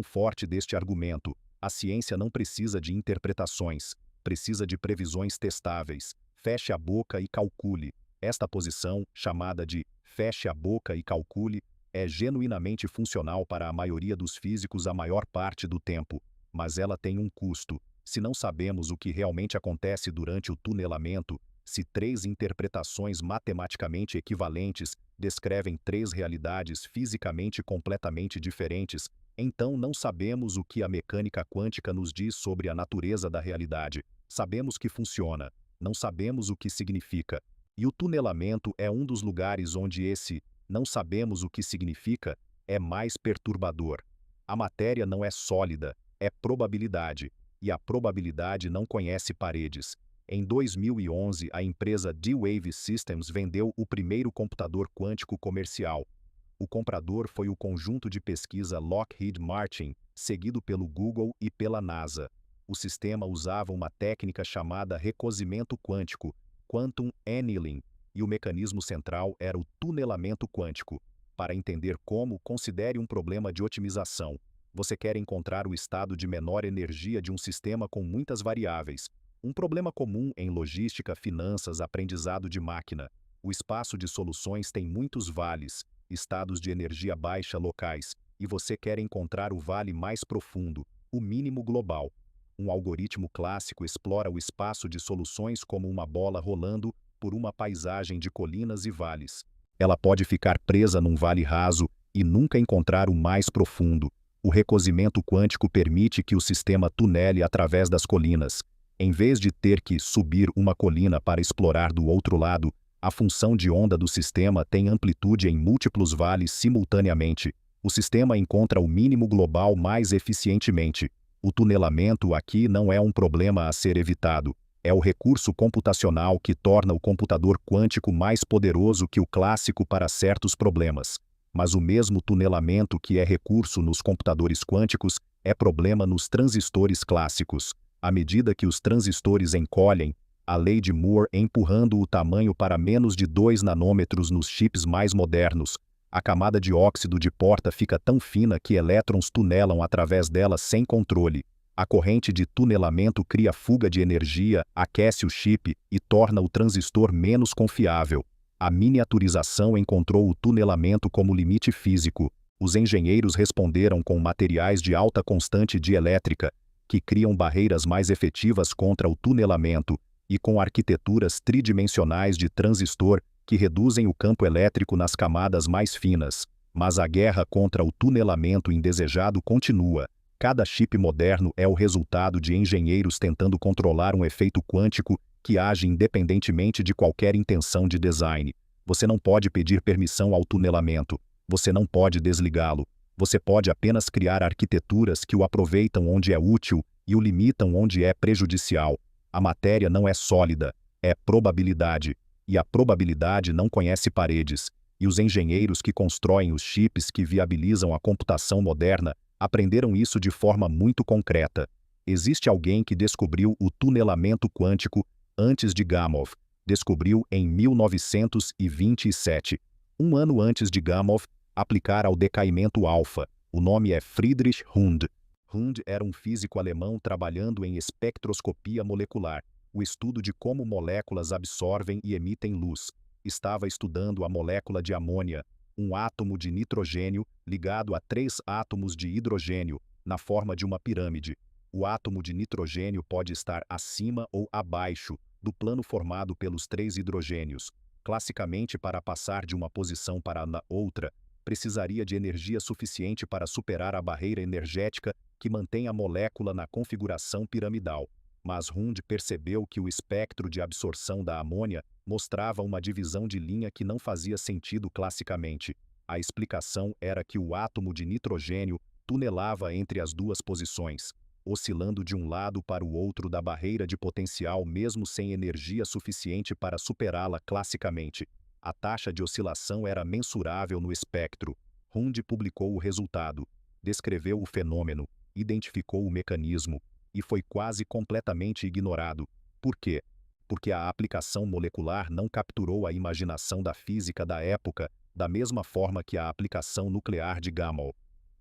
forte deste argumento: a ciência não precisa de interpretações, precisa de previsões testáveis. Feche a boca e calcule. Esta posição, chamada de feche a boca e calcule, é genuinamente funcional para a maioria dos físicos a maior parte do tempo, mas ela tem um custo. Se não sabemos o que realmente acontece durante o tunelamento, se três interpretações matematicamente equivalentes descrevem três realidades fisicamente completamente diferentes, então não sabemos o que a mecânica quântica nos diz sobre a natureza da realidade. Sabemos que funciona, não sabemos o que significa. E o tunelamento é um dos lugares onde esse não sabemos o que significa é mais perturbador. A matéria não é sólida, é probabilidade, e a probabilidade não conhece paredes. Em 2011, a empresa D-Wave Systems vendeu o primeiro computador quântico comercial. O comprador foi o conjunto de pesquisa Lockheed Martin, seguido pelo Google e pela NASA. O sistema usava uma técnica chamada recozimento quântico, Quantum Annealing, e o mecanismo central era o tunelamento quântico. Para entender como, considere um problema de otimização. Você quer encontrar o estado de menor energia de um sistema com muitas variáveis. Um problema comum em logística, finanças, aprendizado de máquina. O espaço de soluções tem muitos vales, estados de energia baixa locais, e você quer encontrar o vale mais profundo, o mínimo global. Um algoritmo clássico explora o espaço de soluções como uma bola rolando por uma paisagem de colinas e vales. Ela pode ficar presa num vale raso e nunca encontrar o mais profundo. O recozimento quântico permite que o sistema tunele através das colinas. Em vez de ter que subir uma colina para explorar do outro lado, a função de onda do sistema tem amplitude em múltiplos vales simultaneamente. O sistema encontra o mínimo global mais eficientemente. O tunelamento aqui não é um problema a ser evitado. É o recurso computacional que torna o computador quântico mais poderoso que o clássico para certos problemas. Mas o mesmo tunelamento que é recurso nos computadores quânticos é problema nos transistores clássicos. À medida que os transistores encolhem, a lei de Moore empurrando o tamanho para menos de 2 nanômetros nos chips mais modernos, a camada de óxido de porta fica tão fina que elétrons tunelam através dela sem controle. A corrente de tunelamento cria fuga de energia, aquece o chip e torna o transistor menos confiável. A miniaturização encontrou o tunelamento como limite físico. Os engenheiros responderam com materiais de alta constante dielétrica, que criam barreiras mais efetivas contra o tunelamento, e com arquiteturas tridimensionais de transistor que reduzem o campo elétrico nas camadas mais finas. Mas a guerra contra o tunelamento indesejado continua. Cada chip moderno é o resultado de engenheiros tentando controlar um efeito quântico que age independentemente de qualquer intenção de design. Você não pode pedir permissão ao tunelamento. Você não pode desligá-lo. Você pode apenas criar arquiteturas que o aproveitam onde é útil e o limitam onde é prejudicial. A matéria não é sólida, é probabilidade. E a probabilidade não conhece paredes. E os engenheiros que constroem os chips que viabilizam a computação moderna aprenderam isso de forma muito concreta. Existe alguém que descobriu o tunelamento quântico antes de Gamow. Descobriu em 1927. Um ano antes de Gamow aplicar ao decaimento alfa. O nome é Friedrich Hund. Hund era um físico alemão trabalhando em espectroscopia molecular, o estudo de como moléculas absorvem e emitem luz. Estava estudando a molécula de amônia, um átomo de nitrogênio ligado a 3 átomos de hidrogênio, na forma de uma pirâmide. O átomo de nitrogênio pode estar acima ou abaixo do plano formado pelos 3 hidrogênios. Classicamente, para passar de uma posição para a outra, precisaria de energia suficiente para superar a barreira energética que mantém a molécula na configuração piramidal. Mas Hund percebeu que o espectro de absorção da amônia mostrava uma divisão de linha que não fazia sentido classicamente. A explicação era que o átomo de nitrogênio tunelava entre as duas posições, oscilando de um lado para o outro da barreira de potencial mesmo sem energia suficiente para superá-la classicamente. A taxa de oscilação era mensurável no espectro. Hund publicou o resultado, descreveu o fenômeno, identificou o mecanismo, e foi quase completamente ignorado. Por quê? Porque a aplicação molecular não capturou a imaginação da física da época, da mesma forma que a aplicação nuclear de Gamow.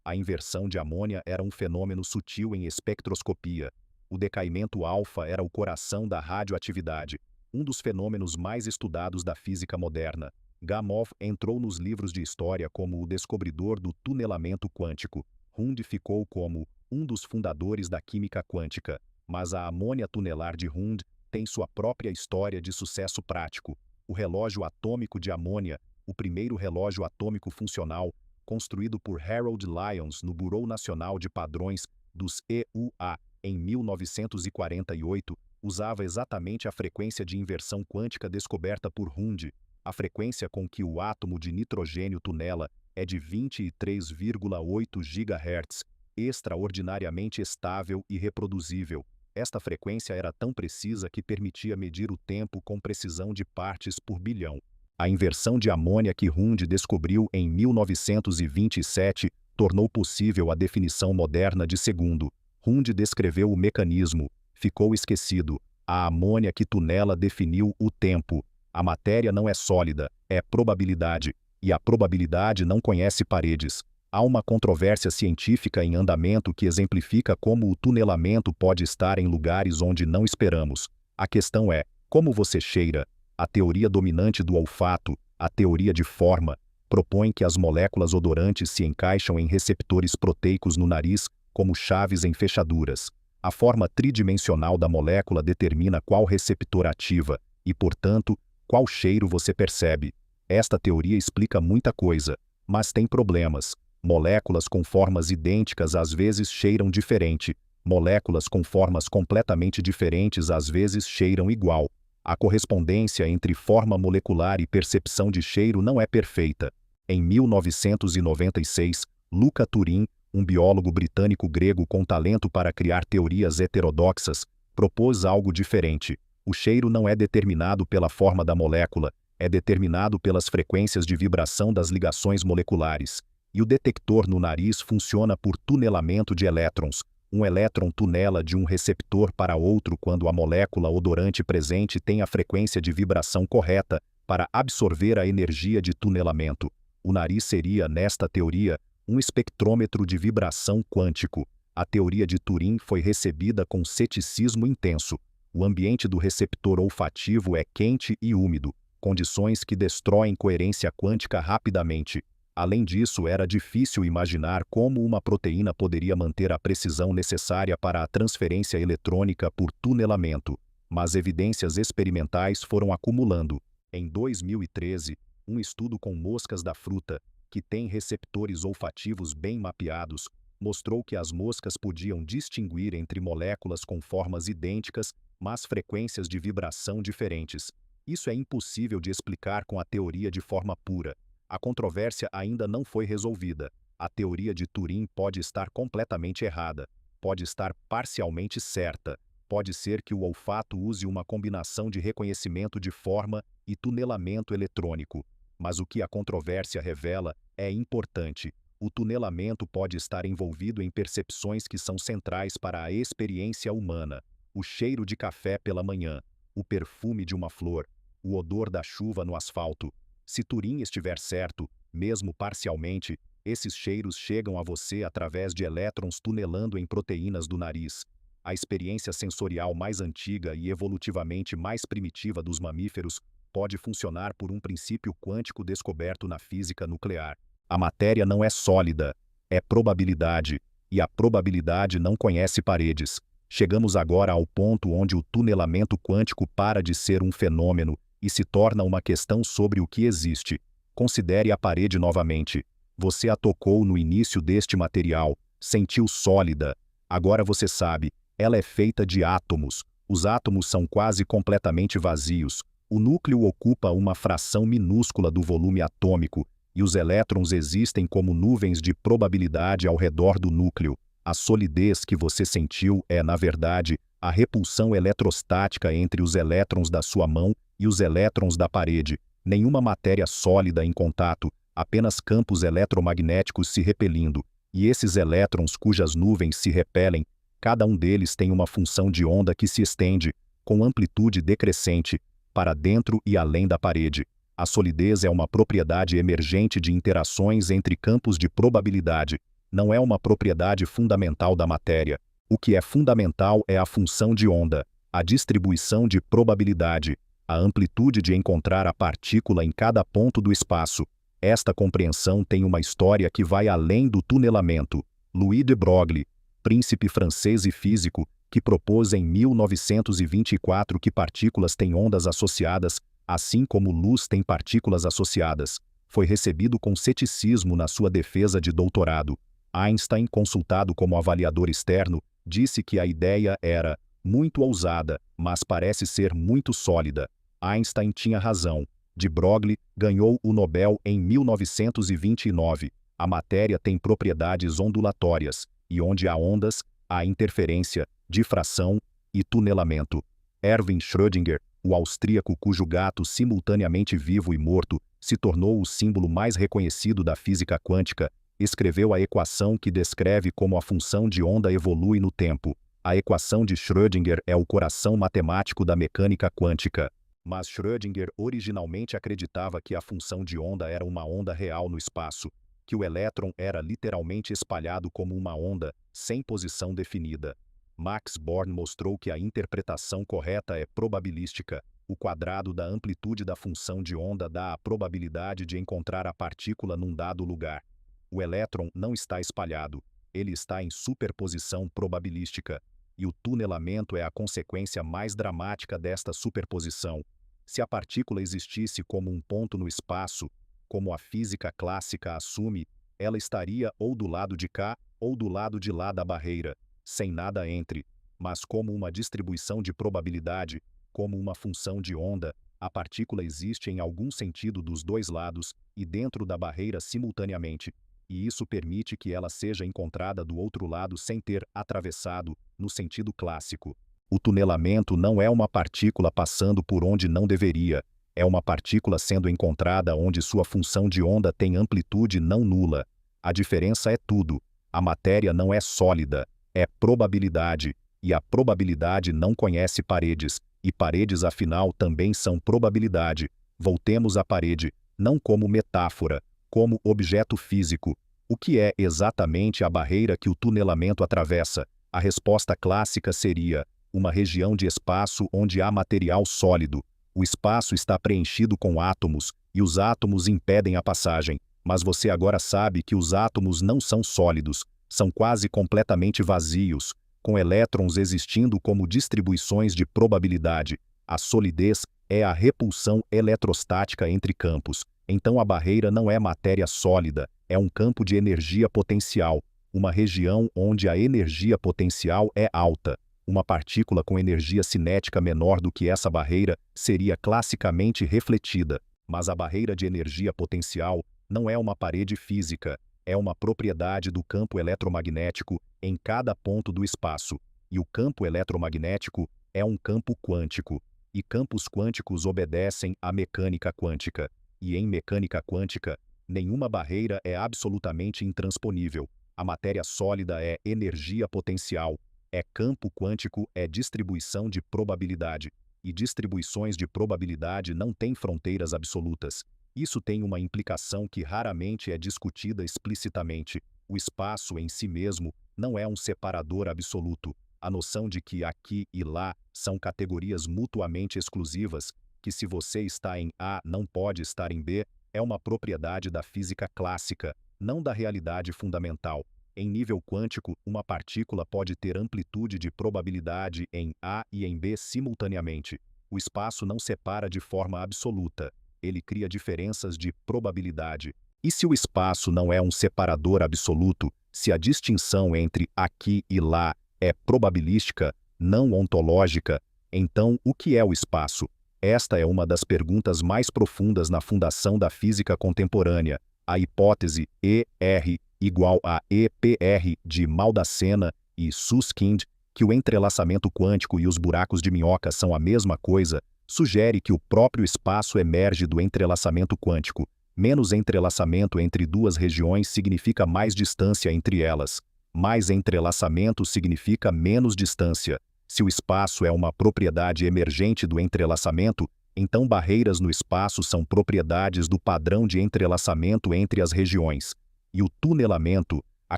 A inversão de amônia era um fenômeno sutil em espectroscopia. O decaimento alfa era o coração da radioatividade, um dos fenômenos mais estudados da física moderna. Gamow entrou nos livros de história como o descobridor do tunelamento quântico. Hund ficou como um dos fundadores da química quântica, mas a amônia tunelar de Hund tem sua própria história de sucesso prático. O relógio atômico de amônia, o primeiro relógio atômico funcional, construído por Harold Lyons no Bureau Nacional de Padrões dos EUA em 1948, usava exatamente a frequência de inversão quântica descoberta por Hund. A frequência com que o átomo de nitrogênio tunela é de 23,8 GHz, extraordinariamente estável e reproduzível. Esta frequência era tão precisa que permitia medir o tempo com precisão de partes por bilhão. A inversão de amônia que Hund descobriu em 1927 tornou possível a definição moderna de segundo. Hund descreveu o mecanismo, ficou esquecido. A amônia que tunela definiu o tempo. A matéria não é sólida, é probabilidade, e a probabilidade não conhece paredes. Há uma controvérsia científica em andamento que exemplifica como o tunelamento pode estar em lugares onde não esperamos. A questão é, como você cheira? A teoria dominante do olfato, a teoria de forma, propõe que as moléculas odorantes se encaixam em receptores proteicos no nariz, como chaves em fechaduras. A forma tridimensional da molécula determina qual receptor ativa e, portanto, qual cheiro você percebe. Esta teoria explica muita coisa, mas tem problemas. Moléculas com formas idênticas às vezes cheiram diferente. Moléculas com formas completamente diferentes às vezes cheiram igual. A correspondência entre forma molecular e percepção de cheiro não é perfeita. Em 1996, Luca Turin, um biólogo britânico-grego com talento para criar teorias heterodoxas, propôs algo diferente. O cheiro não é determinado pela forma da molécula, é determinado pelas frequências de vibração das ligações moleculares. E o detector no nariz funciona por tunelamento de elétrons. Um elétron tunela de um receptor para outro quando a molécula odorante presente tem a frequência de vibração correta para absorver a energia de tunelamento. O nariz seria, nesta teoria, um espectrômetro de vibração quântico. A teoria de Turing foi recebida com ceticismo intenso. O ambiente do receptor olfativo é quente e úmido, condições que destroem coerência quântica rapidamente. Além disso, era difícil imaginar como uma proteína poderia manter a precisão necessária para a transferência eletrônica por tunelamento, mas evidências experimentais foram acumulando. Em 2013, um estudo com moscas da fruta, que tem receptores olfativos bem mapeados, mostrou que as moscas podiam distinguir entre moléculas com formas idênticas, mas frequências de vibração diferentes. Isso é impossível de explicar com a teoria de forma pura. A controvérsia ainda não foi resolvida. A teoria de Turing pode estar completamente errada, pode estar parcialmente certa, pode ser que o olfato use uma combinação de reconhecimento de forma e tunelamento eletrônico. Mas o que a controvérsia revela é importante. O tunelamento pode estar envolvido em percepções que são centrais para a experiência humana. O cheiro de café pela manhã, o perfume de uma flor, o odor da chuva no asfalto. Se Turing estiver certo, mesmo parcialmente, esses cheiros chegam a você através de elétrons tunelando em proteínas do nariz. A experiência sensorial mais antiga e evolutivamente mais primitiva dos mamíferos pode funcionar por um princípio quântico descoberto na física nuclear. A matéria não é sólida, é probabilidade, e a probabilidade não conhece paredes. Chegamos agora ao ponto onde o tunelamento quântico para de ser um fenômeno e se torna uma questão sobre o que existe. Considere a parede novamente. Você a tocou no início deste material, sentiu sólida, Agora você sabe, ela é feita de átomos. Os átomos são quase completamente vazios. O núcleo ocupa uma fração minúscula do volume atômico, e os elétrons existem como nuvens de probabilidade ao redor do núcleo. A solidez que você sentiu é, na verdade, a repulsão eletrostática entre os elétrons da sua mão e os elétrons da parede. Nenhuma matéria sólida em contato, apenas campos eletromagnéticos se repelindo. E esses elétrons cujas nuvens se repelem, cada um deles tem uma função de onda que se estende, com amplitude decrescente, para dentro e além da parede. A solidez é uma propriedade emergente de interações entre campos de probabilidade. Não é uma propriedade fundamental da matéria. O que é fundamental é a função de onda, a distribuição de probabilidade, a amplitude de encontrar a partícula em cada ponto do espaço. Esta compreensão tem uma história que vai além do tunelamento. Louis de Broglie, príncipe francês e físico, que propôs em 1924 que partículas têm ondas associadas, assim como luz tem partículas associadas, foi recebido com ceticismo na sua defesa de doutorado. Einstein, consultado como avaliador externo, disse que a ideia era muito ousada, mas parece ser muito sólida. Einstein tinha razão. De Broglie ganhou o Nobel em 1929. A matéria tem propriedades ondulatórias, e onde há ondas, há interferência, difração e tunelamento. Erwin Schrödinger, o austríaco cujo gato, simultaneamente vivo e morto, se tornou o símbolo mais reconhecido da física quântica, escreveu a equação que descreve como a função de onda evolui no tempo. A equação de Schrödinger é o coração matemático da mecânica quântica. Mas Schrödinger originalmente acreditava que a função de onda era uma onda real no espaço, que o elétron era literalmente espalhado como uma onda, sem posição definida. Max Born mostrou que a interpretação correta é probabilística. O quadrado da amplitude da função de onda dá a probabilidade de encontrar a partícula num dado lugar. O elétron não está espalhado, ele está em superposição probabilística, e o tunelamento é a consequência mais dramática desta superposição. Se a partícula existisse como um ponto no espaço, como a física clássica assume, ela estaria ou do lado de cá ou do lado de lá da barreira, sem nada entre, mas como uma distribuição de probabilidade, como uma função de onda, a partícula existe em algum sentido dos dois lados e dentro da barreira simultaneamente, e isso permite que ela seja encontrada do outro lado sem ter atravessado, no sentido clássico. O tunelamento não é uma partícula passando por onde não deveria, é uma partícula sendo encontrada onde sua função de onda tem amplitude não nula. A diferença é tudo. A matéria não é sólida, é probabilidade, e a probabilidade não conhece paredes, e paredes afinal também são probabilidade. Voltemos à parede, não como metáfora, como objeto físico. O que é exatamente a barreira que o tunelamento atravessa? A resposta clássica seria uma região de espaço onde há material sólido. O espaço está preenchido com átomos, e os átomos impedem a passagem. Mas você agora sabe que os átomos não são sólidos, são quase completamente vazios, com elétrons existindo como distribuições de probabilidade. A solidez é a repulsão eletrostática entre campos. Então a barreira não é matéria sólida, é um campo de energia potencial, uma região onde a energia potencial é alta. Uma partícula com energia cinética menor do que essa barreira seria classicamente refletida, mas a barreira de energia potencial não é uma parede física, é uma propriedade do campo eletromagnético em cada ponto do espaço, e o campo eletromagnético é um campo quântico, e campos quânticos obedecem à mecânica quântica, e em mecânica quântica, nenhuma barreira é absolutamente intransponível. A matéria sólida é energia potencial, é campo quântico, é distribuição de probabilidade, e distribuições de probabilidade não têm fronteiras absolutas. Isso tem uma implicação que raramente é discutida explicitamente. O espaço em si mesmo não é um separador absoluto. A noção de que aqui e lá são categorias mutuamente exclusivas, que se você está em A não pode estar em B, é uma propriedade da física clássica, não da realidade fundamental. Em nível quântico, uma partícula pode ter amplitude de probabilidade em A e em B simultaneamente. O espaço não separa de forma absoluta. Ele cria diferenças de probabilidade. E se o espaço não é um separador absoluto, Se a distinção entre aqui e lá é probabilística, não ontológica, então o que é o espaço? Esta é uma das perguntas mais profundas na fundação da física contemporânea. A hipótese ER igual a EPR de Maldacena e Susskind, que o entrelaçamento quântico e os buracos de minhoca são a mesma coisa, sugere que o próprio espaço emerge do entrelaçamento quântico. Menos entrelaçamento entre duas regiões significa mais distância entre elas. Mais entrelaçamento significa menos distância. Se o espaço é uma propriedade emergente do entrelaçamento, então barreiras no espaço são propriedades do padrão de entrelaçamento entre as regiões. E o tunelamento, a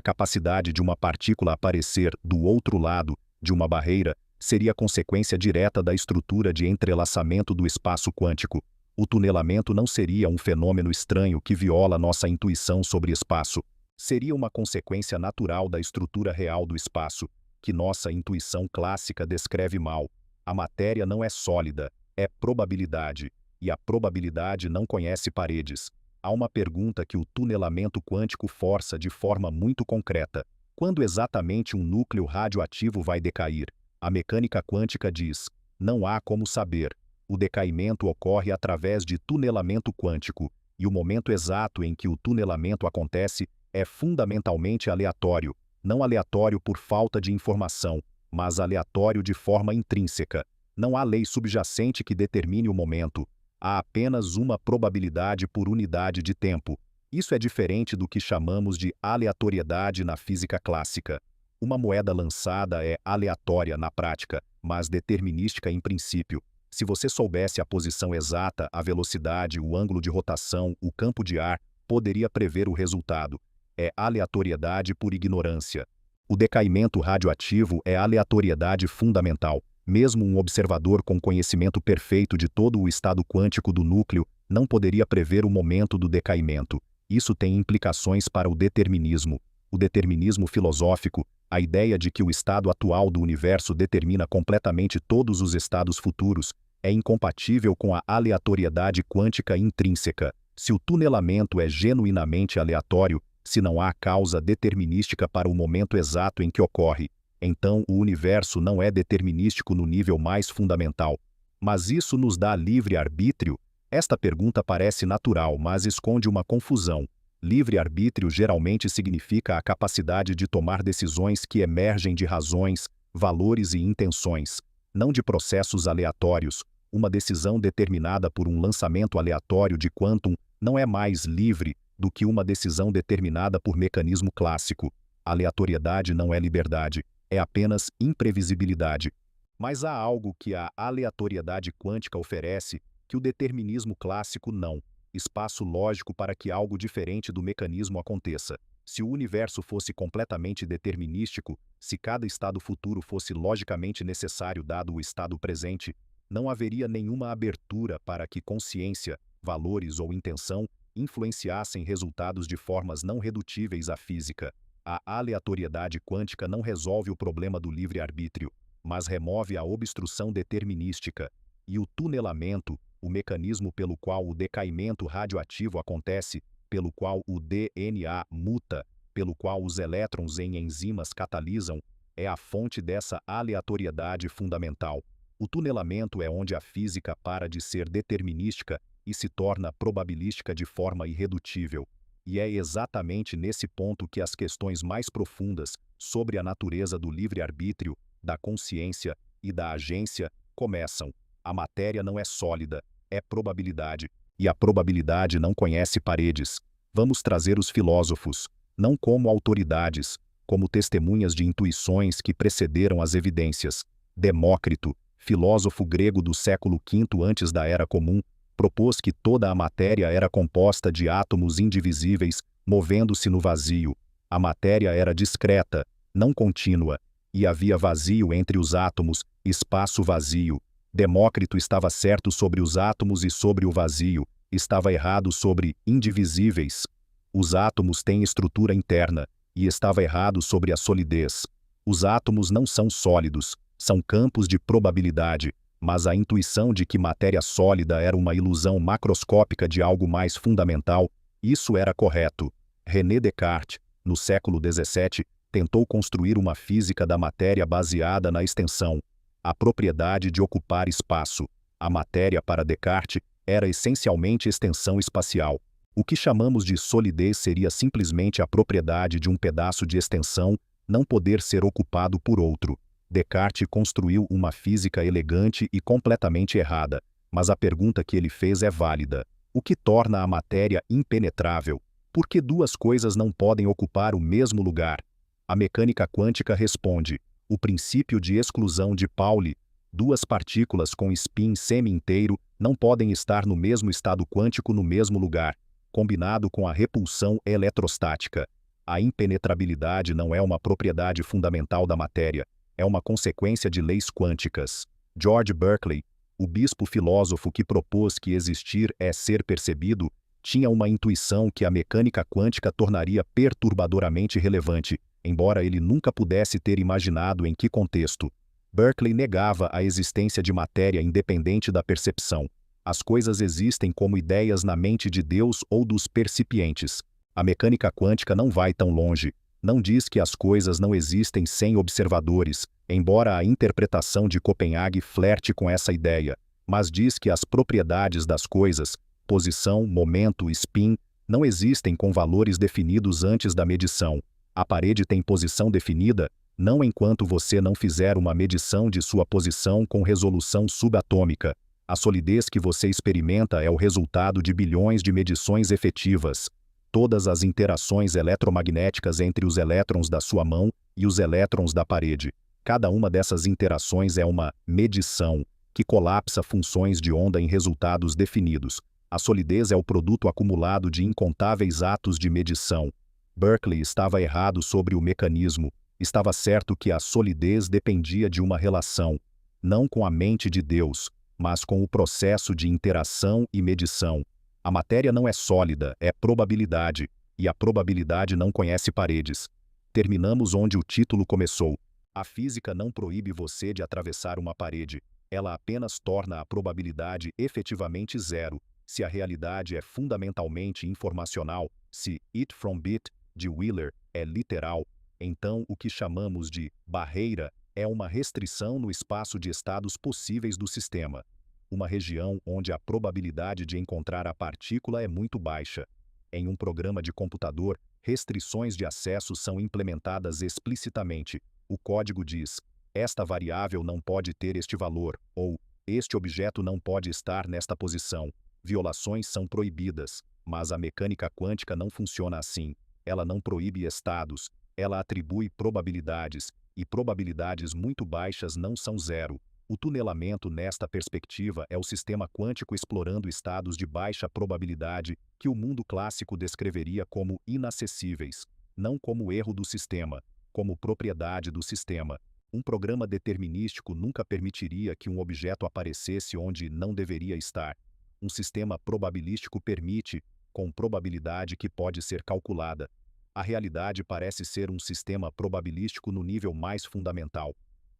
capacidade de uma partícula aparecer do outro lado de uma barreira, seria consequência direta da estrutura de entrelaçamento do espaço quântico. O tunelamento não seria um fenômeno estranho que viola nossa intuição sobre espaço. Seria uma consequência natural da estrutura real do espaço, que nossa intuição clássica descreve mal. A matéria não é sólida, é probabilidade, e a probabilidade não conhece paredes. Há uma pergunta que o tunelamento quântico força de forma muito concreta. Quando exatamente um núcleo radioativo vai decair? A mecânica quântica diz: não há como saber. O decaimento ocorre através de tunelamento quântico, e o momento exato em que o tunelamento acontece é fundamentalmente aleatório, não aleatório por falta de informação, mas aleatório de forma intrínseca. Não há lei subjacente que determine o momento. Há apenas uma probabilidade por unidade de tempo. Isso é diferente do que chamamos de aleatoriedade na física clássica. Uma moeda lançada é aleatória na prática, mas determinística em princípio. Se você soubesse a posição exata, a velocidade, o ângulo de rotação, o campo de ar, poderia prever o resultado. É aleatoriedade por ignorância. O decaimento radioativo é aleatoriedade fundamental. Mesmo um observador com conhecimento perfeito de todo o estado quântico do núcleo não poderia prever o momento do decaimento. Isso tem implicações para o determinismo. O determinismo filosófico, a ideia de que o estado atual do universo determina completamente todos os estados futuros, é incompatível com a aleatoriedade quântica intrínseca. Se o tunelamento é genuinamente aleatório, se não há causa determinística para o momento exato em que ocorre, então o universo não é determinístico no nível mais fundamental. Mas isso nos dá livre-arbítrio? Esta pergunta parece natural, mas esconde uma confusão. Livre-arbítrio geralmente significa a capacidade de tomar decisões que emergem de razões, valores e intenções, não de processos aleatórios. Uma decisão determinada por um lançamento aleatório de quantum não é mais livre do que uma decisão determinada por mecanismo clássico. Aleatoriedade não é liberdade, é apenas imprevisibilidade. Mas há algo que a aleatoriedade quântica oferece que o determinismo clássico não. Espaço lógico para que algo diferente do mecanismo aconteça. Se o universo fosse completamente determinístico, se cada estado futuro fosse logicamente necessário dado o estado presente, não haveria nenhuma abertura para que consciência, valores ou intenção influenciassem resultados de formas não redutíveis à física. A aleatoriedade quântica não resolve o problema do livre-arbítrio, mas remove a obstrução determinística. E o tunelamento, o mecanismo pelo qual o decaimento radioativo acontece, pelo qual o DNA muta, pelo qual os elétrons em enzimas catalisam, é a fonte dessa aleatoriedade fundamental. O tunelamento é onde a física para de ser determinística e se torna probabilística de forma irredutível. E é exatamente nesse ponto que as questões mais profundas sobre a natureza do livre-arbítrio, da consciência e da agência começam. A matéria não é sólida, é probabilidade, e a probabilidade não conhece paredes. Vamos trazer os filósofos, não como autoridades, como testemunhas de intuições que precederam as evidências. Demócrito, filósofo grego do século V antes da Era Comum, propôs que toda a matéria era composta de átomos indivisíveis, movendo-se no vazio. A matéria era discreta, não contínua, e havia vazio entre os átomos, espaço vazio. Demócrito estava certo sobre os átomos e sobre o vazio, estava errado sobre indivisíveis. Os átomos têm estrutura interna, e estava errado sobre a solidez. Os átomos não são sólidos, são campos de probabilidade, mas a intuição de que matéria sólida era uma ilusão macroscópica de algo mais fundamental, isso era correto. René Descartes, no século XVII, tentou construir uma física da matéria baseada na extensão, a propriedade de ocupar espaço. A matéria, para Descartes, era essencialmente extensão espacial. O que chamamos de solidez seria simplesmente a propriedade de um pedaço de extensão não poder ser ocupado por outro. Descartes construiu uma física elegante e completamente errada, mas a pergunta que ele fez é válida. O que torna a matéria impenetrável? Por que duas coisas não podem ocupar o mesmo lugar? A mecânica quântica responde: o princípio de exclusão de Pauli. Duas partículas com spin semi-inteiro não podem estar no mesmo estado quântico no mesmo lugar, combinado com a repulsão eletrostática. A impenetrabilidade não é uma propriedade fundamental da matéria, é uma consequência de leis quânticas. George Berkeley, o bispo filósofo que propôs que existir é ser percebido, tinha uma intuição que a mecânica quântica tornaria perturbadoramente relevante, embora ele nunca pudesse ter imaginado em que contexto. Berkeley negava a existência de matéria independente da percepção. As coisas existem como ideias na mente de Deus ou dos percipientes. A mecânica quântica não vai tão longe. Não diz que as coisas não existem sem observadores, embora a interpretação de Copenhague flerte com essa ideia, mas diz que as propriedades das coisas, posição, momento, spin, não existem com valores definidos antes da medição. A parede tem posição definida, não enquanto você não fizer uma medição de sua posição com resolução subatômica. A solidez que você experimenta é o resultado de bilhões de medições efetivas. Todas as interações eletromagnéticas entre os elétrons da sua mão e os elétrons da parede. Cada uma dessas interações é uma medição, que colapsa funções de onda em resultados definidos. A solidez é o produto acumulado de incontáveis atos de medição. Berkeley estava errado sobre o mecanismo. Estava certo que a solidez dependia de uma relação, não com a mente de Deus, mas com o processo de interação e medição. A matéria não é sólida, é probabilidade, e a probabilidade não conhece paredes. Terminamos onde o título começou. A física não proíbe você de atravessar uma parede, ela apenas torna a probabilidade efetivamente zero. Se a realidade é fundamentalmente informacional, se it from bit, de Wheeler, é literal, então o que chamamos de barreira é uma restrição no espaço de estados possíveis do sistema. Uma região onde a probabilidade de encontrar a partícula é muito baixa. Em um programa de computador, restrições de acesso são implementadas explicitamente. O código diz: esta variável não pode ter este valor, ou este objeto não pode estar nesta posição. Violações são proibidas, mas a mecânica quântica não funciona assim. Ela não proíbe estados, ela atribui probabilidades, e probabilidades muito baixas não são zero. O tunelamento nesta perspectiva é o sistema quântico explorando estados de baixa probabilidade que o mundo clássico descreveria como inacessíveis, não como erro do sistema, como propriedade do sistema. Um programa determinístico nunca permitiria que um objeto aparecesse onde não deveria estar. Um sistema probabilístico permite, com probabilidade que pode ser calculada. A realidade parece ser um sistema probabilístico no nível mais fundamental.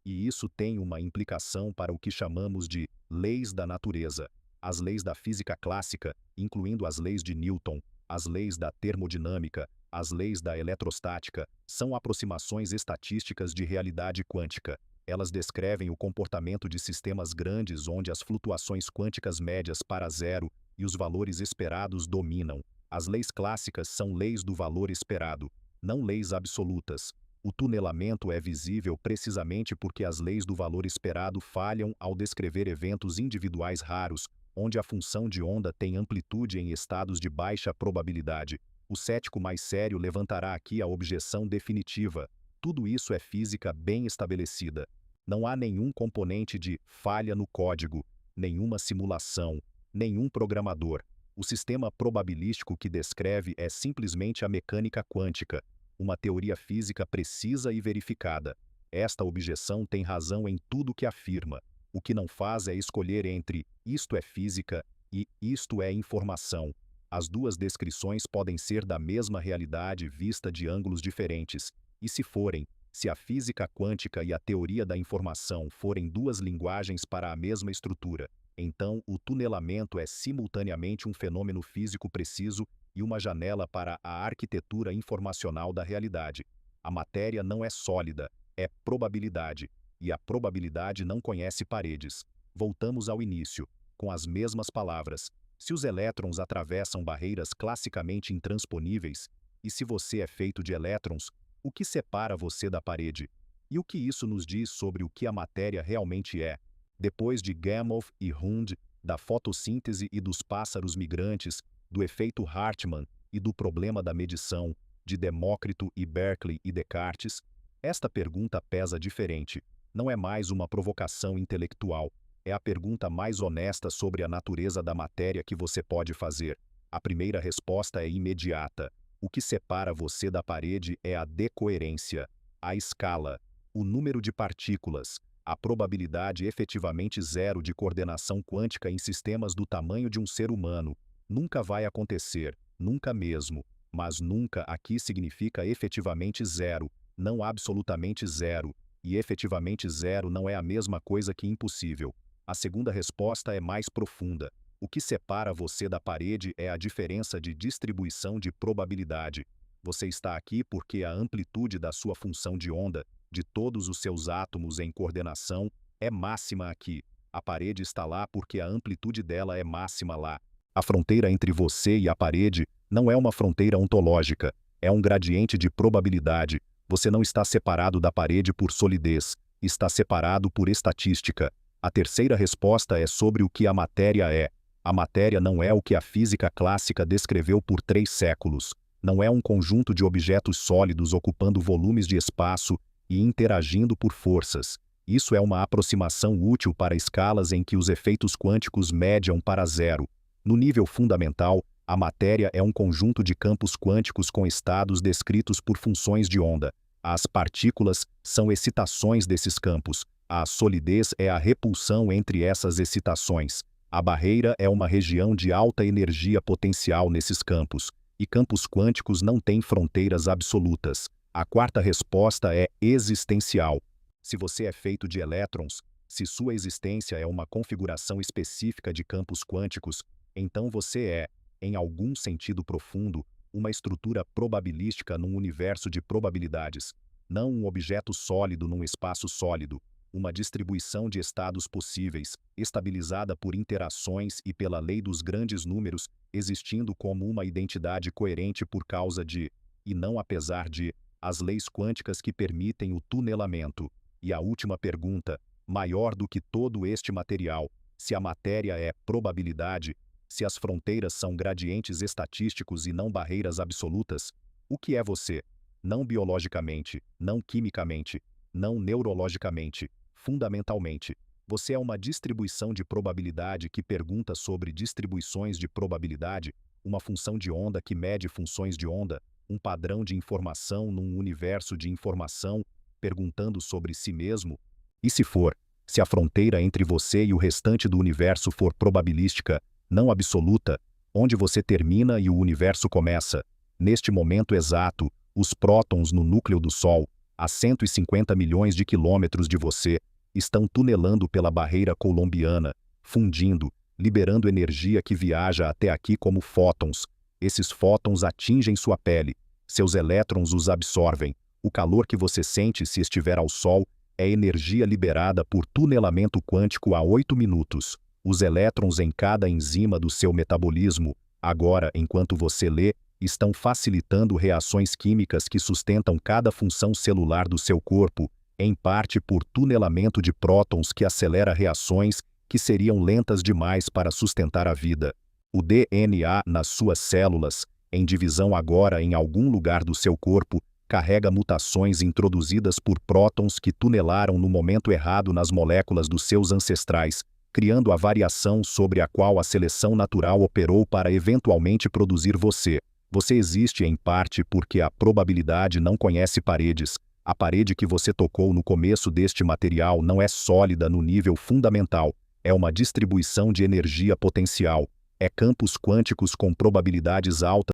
E isso tem uma implicação para o que chamamos de leis da natureza. As leis da física clássica, incluindo as leis de Newton, as leis da termodinâmica, as leis da eletrostática, são aproximações estatísticas de realidade quântica. Elas descrevem o comportamento de sistemas grandes onde as flutuações quânticas médias para zero e os valores esperados dominam. As leis clássicas são leis do valor esperado, não leis absolutas. O tunelamento é visível precisamente porque as leis do valor esperado falham ao descrever eventos individuais raros, onde a função de onda tem amplitude em estados de baixa probabilidade. O cético mais sério levantará aqui a objeção definitiva. Tudo isso é física bem estabelecida. Não há nenhum componente de falha no código, nenhuma simulação, nenhum programador. O sistema probabilístico que descreve é simplesmente a mecânica quântica, uma teoria física precisa e verificada. Esta objeção tem razão em tudo que afirma. O que não faz é escolher entre isto é física e isto é informação. As duas descrições podem ser da mesma realidade vista de ângulos diferentes, e se forem, se a física quântica e a teoria da informação forem duas linguagens para a mesma estrutura, então o tunelamento é simultaneamente um fenômeno físico preciso e uma janela para a arquitetura informacional da realidade. A matéria não é sólida, é probabilidade, e a probabilidade não conhece paredes. Voltamos ao início, com as mesmas palavras. Se os elétrons atravessam barreiras classicamente intransponíveis, e se você é feito de elétrons, o que separa você da parede? E o que isso nos diz sobre o que a matéria realmente é? Depois de Gamow e Hund, da fotossíntese e dos pássaros migrantes, do efeito Hartmann e do problema da medição, de Demócrito e Berkeley e Descartes, esta pergunta pesa diferente. Não é mais uma provocação intelectual. É a pergunta mais honesta sobre a natureza da matéria que você pode fazer. A primeira resposta é imediata. O que separa você da parede é a decoerência, a escala, o número de partículas, a probabilidade efetivamente zero de coordenação quântica em sistemas do tamanho de um ser humano. Nunca vai acontecer, nunca mesmo. Mas nunca aqui significa efetivamente zero, não absolutamente zero. E efetivamente zero não é a mesma coisa que impossível. A segunda resposta é mais profunda. O que separa você da parede é a diferença de distribuição de probabilidade. Você está aqui porque a amplitude da sua função de onda, de todos os seus átomos em coordenação, é máxima aqui. A parede está lá porque a amplitude dela é máxima lá. A fronteira entre você e a parede não é uma fronteira ontológica, é um gradiente de probabilidade. Você não está separado da parede por solidez, está separado por estatística. A terceira resposta é sobre o que a matéria é. A matéria não é o que a física clássica descreveu por 3 séculos. Não é um conjunto de objetos sólidos ocupando volumes de espaço e interagindo por forças. Isso é uma aproximação útil para escalas em que os efeitos quânticos mediam para zero. No nível fundamental, a matéria é um conjunto de campos quânticos com estados descritos por funções de onda. As partículas são excitações desses campos. A solidez é a repulsão entre essas excitações. A barreira é uma região de alta energia potencial nesses campos, e campos quânticos não têm fronteiras absolutas. A quarta resposta é existencial. Se você é feito de elétrons, se sua existência é uma configuração específica de campos quânticos, então você é, em algum sentido profundo, uma estrutura probabilística num universo de probabilidades, não um objeto sólido num espaço sólido, uma distribuição de estados possíveis, estabilizada por interações e pela lei dos grandes números, existindo como uma identidade coerente por causa de, e não apesar de, as leis quânticas que permitem o tunelamento. E a última pergunta, maior do que todo este material, se a matéria é probabilidade, se as fronteiras são gradientes estatísticos e não barreiras absolutas, o que é você? Não biologicamente, não quimicamente, não neurologicamente, fundamentalmente. Você é uma distribuição de probabilidade que pergunta sobre distribuições de probabilidade, uma função de onda que mede funções de onda, um padrão de informação num universo de informação, perguntando sobre si mesmo? E se for, se a fronteira entre você e o restante do universo for probabilística, não absoluta, onde você termina e o universo começa? Neste momento exato, os prótons no núcleo do Sol, a 150 milhões de quilômetros de você, estão tunelando pela barreira coulombiana, fundindo, liberando energia que viaja até aqui como fótons. Esses fótons atingem sua pele, seus elétrons os absorvem. O calor que você sente se estiver ao Sol é energia liberada por tunelamento quântico a 8 minutos. Os elétrons em cada enzima do seu metabolismo, agora, enquanto você lê, estão facilitando reações químicas que sustentam cada função celular do seu corpo, em parte por tunelamento de prótons que acelera reações que seriam lentas demais para sustentar a vida. O DNA nas suas células, em divisão agora em algum lugar do seu corpo, carrega mutações introduzidas por prótons que tunelaram no momento errado nas moléculas dos seus ancestrais, criando a variação sobre a qual a seleção natural operou para eventualmente produzir você. Você existe em parte porque a probabilidade não conhece paredes. A parede que você tocou no começo deste material não é sólida no nível fundamental. É uma distribuição de energia potencial. É campos quânticos com probabilidades altas.